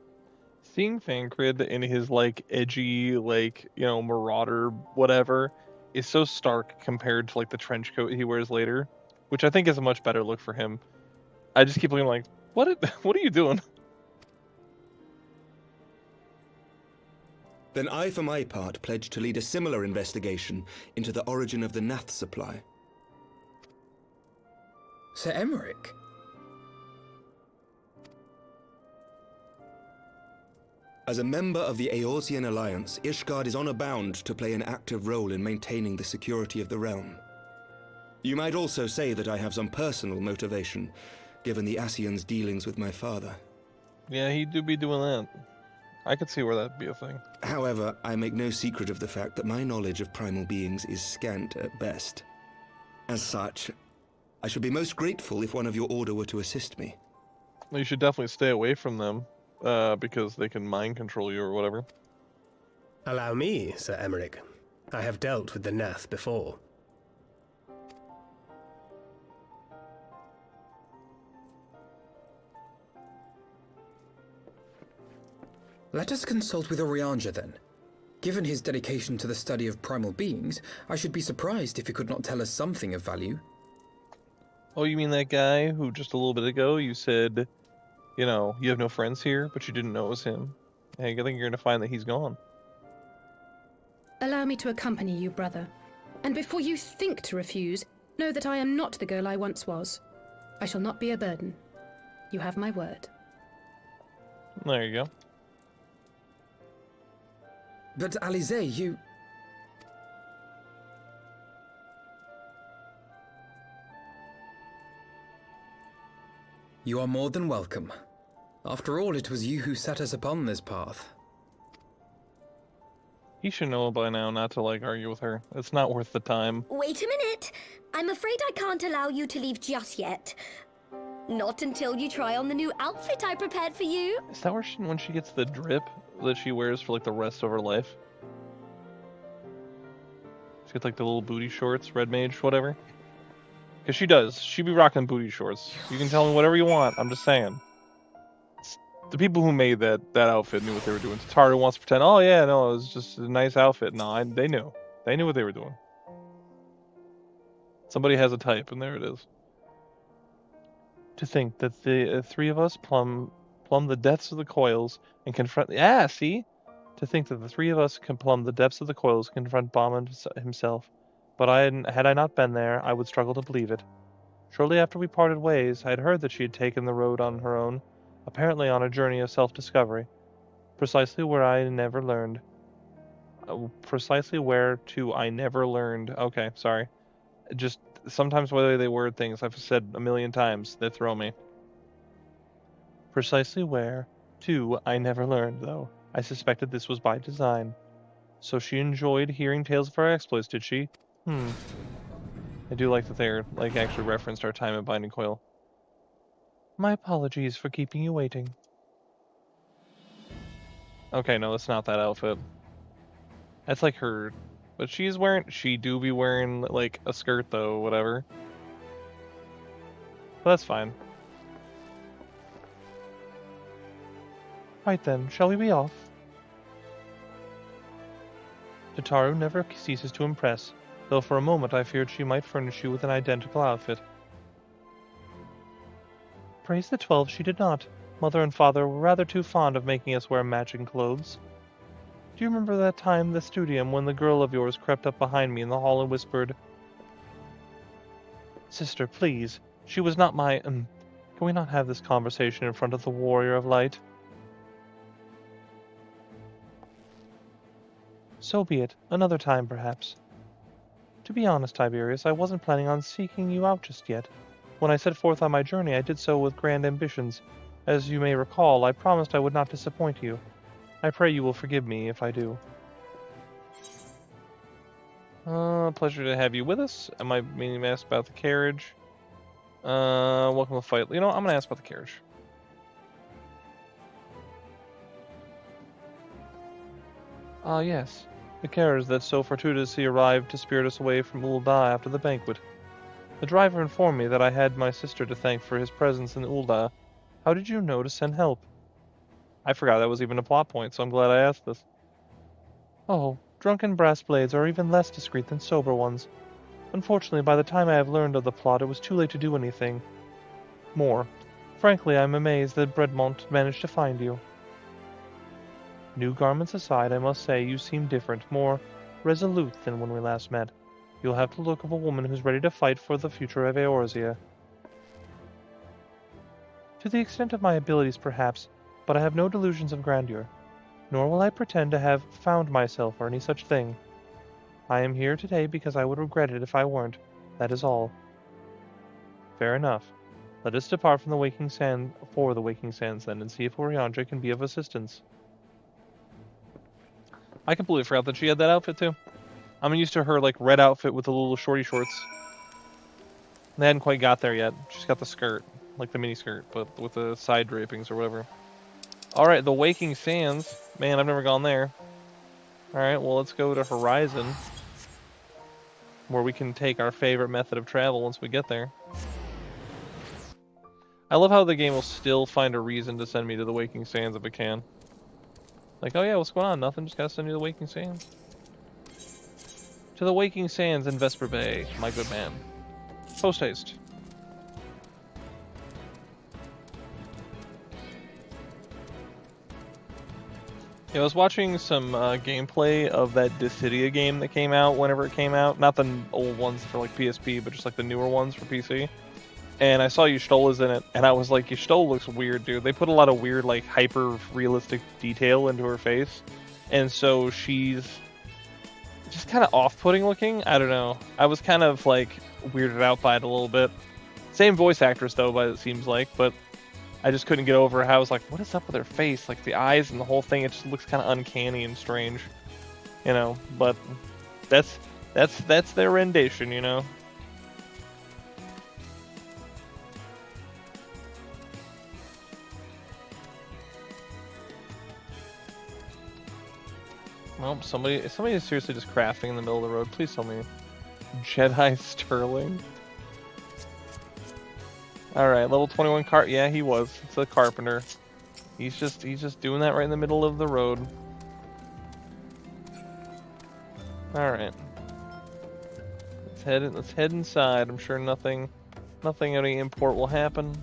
Seeing Thancred in his, like, edgy, like, you know, marauder whatever is so stark compared to, like, the trench coat he wears later, which I think is a much better look for him. I just keep looking like, what are you doing? Then I, for my part, pledge to lead a similar investigation into the origin of the Nath supply. Sir Aymeric? As a member of the Eorzean Alliance, Ishgard is honor-bound to play an active role in maintaining the security of the realm. You might also say that I have some personal motivation, given the Ascians' dealings with my father. Yeah, he do be doing that. I could see where that'd be a thing. However, I make no secret of the fact that my knowledge of primal beings is scant at best. As such, I should be most grateful if one of your order were to assist me. You should definitely stay away from them, because they can mind control you or whatever. Allow me, Sir Aymeric. I have dealt with the Nath before. Let us consult with Orianja then. Given his dedication to the study of primal beings, I should be surprised if he could not tell us something of value. Oh, you mean that guy who just a little bit ago you said, you know, you have no friends here, but you didn't know it was him? Hey, I think you're going to find that he's gone. Allow me to accompany you, brother. And before you think to refuse, know that I am not the girl I once was. I shall not be a burden. You have my word. There you go. But Alisaie, you... You are more than welcome. After all, it was you who set us upon this path. He should know by now not to, like, argue with her. It's not worth the time. Wait a minute. I'm afraid I can't allow you to leave just yet. Not until you try on the new outfit I prepared for you. Is that where when she gets the drip that she wears for, like, the rest of her life? She gets, like, the little booty shorts, red mage, whatever. Because she does. She be rocking booty shorts. You can tell me whatever you want. I'm just saying. The people who made that outfit knew what they were doing. Tataru wants to pretend, oh yeah, no, it was just a nice outfit. No, they knew. They knew what they were doing. Somebody has a type, and there it is. To think that the three of us plumb the depths of the coils and confront... Yeah, see? To think that the three of us can plumb the depths of the coils and confront Bauman himself. But had I not been there, I would struggle to believe it. Shortly after we parted ways, I had heard that she had taken the road on her own, apparently on a journey of self-discovery, precisely where I never learned. Precisely where to I never learned. Okay, sorry. Just sometimes the way they word things, I've said a million times, they throw me. Precisely where to I never learned, though. I suspected this was by design. So she enjoyed hearing tales of our exploits, did she? I do like that they're, like, actually referenced our time at Binding Coil. My apologies for keeping you waiting. Okay, no, that's not that outfit. That's like her... But she do be wearing, like, a skirt, though, whatever. But that's fine. Right then, shall we be off? Tataru never ceases to impress, though for a moment I feared she might furnish you with an identical outfit. Praise the 12, she did not. Mother and father were rather too fond of making us wear matching clothes. Do you remember that time in the studium when the girl of yours crept up behind me in the hall and whispered, Sister, please, she was not my, Can we not have this conversation in front of the Warrior of Light? So be it, another time perhaps. To be honest, Tiberius, I wasn't planning on seeking you out just yet. When I set forth on my journey, I did so with grand ambitions. As you may recall, I promised I would not disappoint you. I pray you will forgive me if I do. Pleasure to have you with us. Am I meaning to ask about the carriage? Welcome to the fight. You know, I'm gonna ask about the carriage. Ah, yes. The carriage that so fortuitously arrived to spirit us away from Ul'dah after the banquet. The driver informed me that I had my sister to thank for his presence in Ul'dah. How did you know to send help? I forgot that was even a plot point, so I'm glad I asked this. Oh, drunken brass blades are even less discreet than sober ones. Unfortunately, by the time I have learned of the plot, it was too late to do anything more. Frankly, I'm amazed that Bredmont managed to find you. New garments aside, I must say you seem different, more resolute than when we last met. You'll have the look of a woman who's ready to fight for the future of Eorzea. To the extent of my abilities, perhaps, but I have no delusions of grandeur, nor will I pretend to have found myself or any such thing. I am here today because I would regret it if I weren't, that is all. Fair enough. Let us depart from the Waking Sand for the Waking Sands then, and see if Orianja can be of assistance. I completely forgot that she had that outfit too. I'm used to her like red outfit with the little shorty shorts. They hadn't quite got there yet. She's got the skirt, like the mini skirt, but with the side drapings or whatever. Alright, the Waking Sands. Man, I've never gone there. Alright, well let's go to Horizon, where we can take our favorite method of travel once we get there. I love how the game will still find a reason to send me to the Waking Sands if it can. Like, oh yeah, what's going on? Nothing, just gotta send you to the Waking Sands. To the Waking Sands in Vesper Bay, my good man. Post haste. Yeah, I was watching some gameplay of that Dissidia game that came out whenever it came out. Not the old ones for like PSP, but just like the newer ones for PC. And I saw Y'shtola's in it, and I was like, Y'shtola looks weird, dude. They put a lot of weird, like, hyper-realistic detail into her face. And so she's just kind of off-putting looking. I don't know. I was kind of, like, weirded out by it a little bit. Same voice actress, though, but it seems like. But I just couldn't get over how I was like, what is up with her face? Like, the eyes and the whole thing, it just looks kind of uncanny and strange. You know, but that's their rendition, you know? Well, somebody is seriously just crafting in the middle of the road. Please tell me, Jedi Sterling. All right, level 21 cart. Yeah, he was. It's a carpenter. He's just doing that right in the middle of the road. All right. Let's head inside. I'm sure nothing of any import will happen.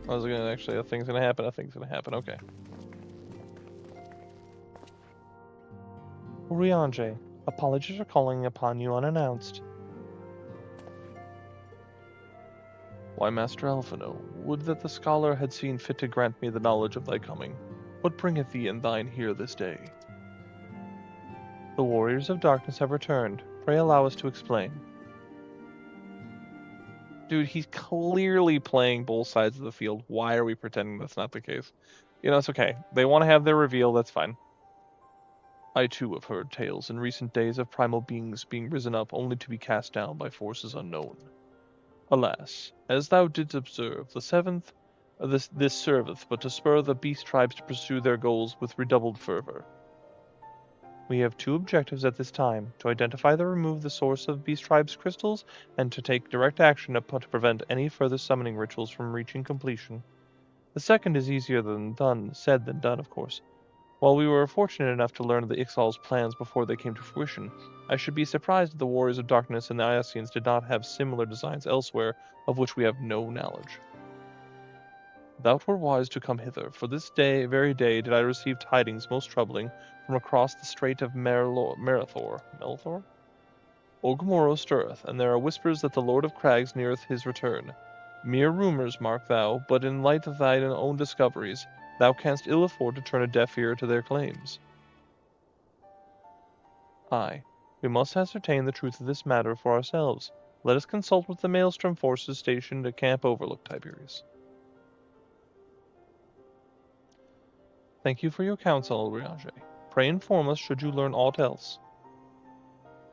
I was gonna actually, a thing's gonna happen, okay. Urianger, apologies for calling upon you unannounced. Why, Master Alphino, would that the scholar had seen fit to grant me the knowledge of thy coming. What bringeth thee and thine here this day? The warriors of darkness have returned. Pray allow us to explain. Dude, he's clearly playing both sides of the field. Why are we pretending that's not the case? You know, it's okay. They want to have their reveal, that's fine. I too have heard tales in recent days of primal beings being risen up only to be cast down by forces unknown. Alas, as thou didst observe, the seventh, this serveth but to spur the beast tribes to pursue their goals with redoubled fervor. We have two objectives at this time, to identify and remove the source of Beast Tribe's crystals, and to take direct action to prevent any further summoning rituals from reaching completion. The second is easier said than done, of course. While we were fortunate enough to learn of the Ixal's plans before they came to fruition, I should be surprised if the Warriors of Darkness and the Iasians did not have similar designs elsewhere, of which we have no knowledge. Thou were wise to come hither, for this very day did I receive tidings most troubling from across the strait of Marathor. Melthor? Ogmoro stirreth, and there are whispers that the Lord of Crags neareth his return. Mere rumors, mark thou, but in light of thine own discoveries, thou canst ill afford to turn a deaf ear to their claims. Aye, we must ascertain the truth of this matter for ourselves. Let us consult with the Maelstrom forces stationed at Camp Overlook, Tiberius. Thank you for your counsel, Urianger. Pray inform us should you learn aught else.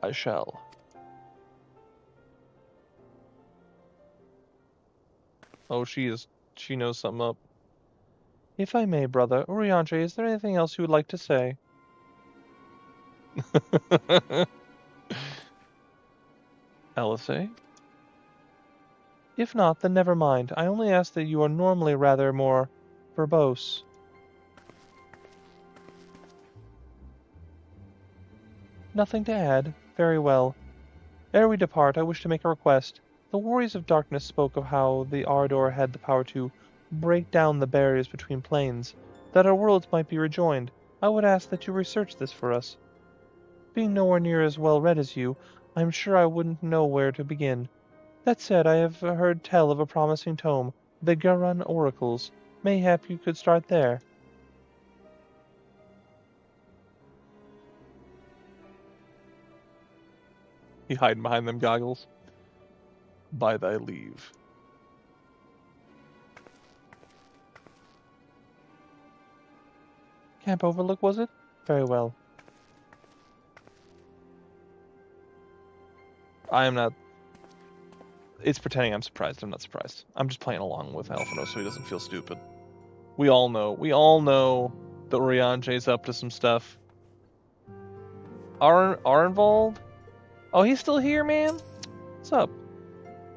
I shall. Oh, she knows something up. If I may, brother, Urianger, is there anything else you would like to say? Alisaie? If not, then never mind. I only ask that you are normally rather more verbose. Nothing to add. Very well. Ere we depart, I wish to make a request. The Warriors of Darkness spoke of how the Ardor had the power to break down the barriers between planes, that our worlds might be rejoined. I would ask that you research this for us. Being nowhere near as well read as you, I am sure I wouldn't know where to begin. That said, I have heard tell of a promising tome, the Garun Oracles. Mayhap you could start there. He hiding behind them goggles. By thy leave. Camp Overlook, was it? Very well. I am not... It's pretending I'm surprised. I'm not surprised. I'm just playing along with Alphino so he doesn't feel stupid. We all know that Urianger's up to some stuff. Arnvald? Oh, he's still here, man? What's up?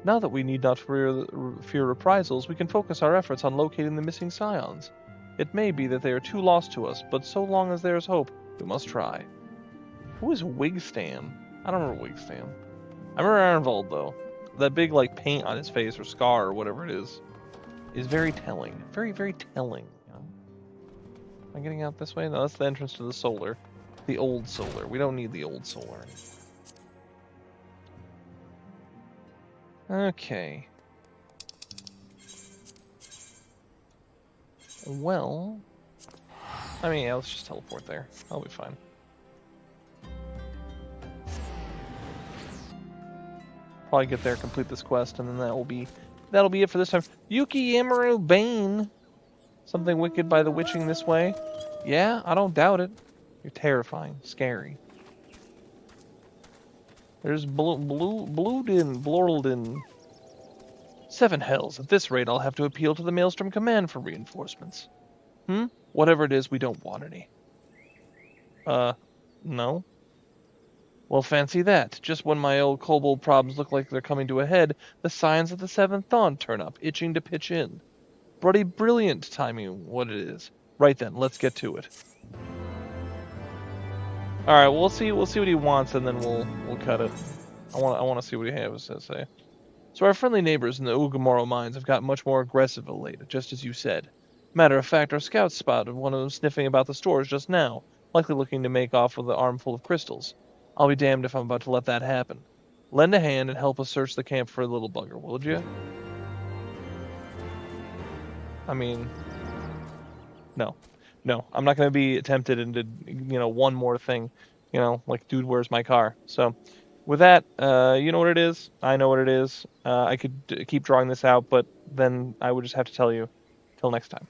Now that we need not fear reprisals, we can focus our efforts on locating the missing scions. It may be that they are too lost to us, but so long as there is hope, we must try. Who is Wigstan? I don't remember Wigstan. I remember Arenvald, though. That big, like, paint on his face, or scar, or whatever it is very telling. Very, very telling. You know? Am I getting out this way? No, that's the entrance to the solar. The old solar. We don't need the old solar. Okay. Well, I mean, yeah, let's just teleport there. I'll be fine. Probably get there, complete this quest, and then that'll be it for this time. Yuki Emerald Bane. Something wicked by the witching this way. Yeah, I don't doubt it. You're terrifying, scary. There's Blorldin. 7 hells. At this rate, I'll have to appeal to the Maelstrom Command for reinforcements. Whatever it is, we don't want any. No. Well, fancy that. Just when my old kobold problems look like they're coming to a head, the Scions of the Seventh Dawn turn up, itching to pitch in. Bloody brilliant timing, what it is. Right then, let's get to it. All right, we'll see what he wants, and then we'll cut it. I want to see what he has to say. So our friendly neighbors in the Ugamoro mines have got much more aggressive of late, just as you said. Matter of fact, our scouts spotted one of them sniffing about the stores just now, likely looking to make off with an armful of crystals. I'll be damned if I'm about to let that happen. Lend a hand and help us search the camp for a little bugger, will you? I mean, no, I'm not going to be tempted into, one more thing, like, dude, where's my car? So, with that, you know what it is. I know what it is. I could keep drawing this out, but then I would just have to tell you. Till next time.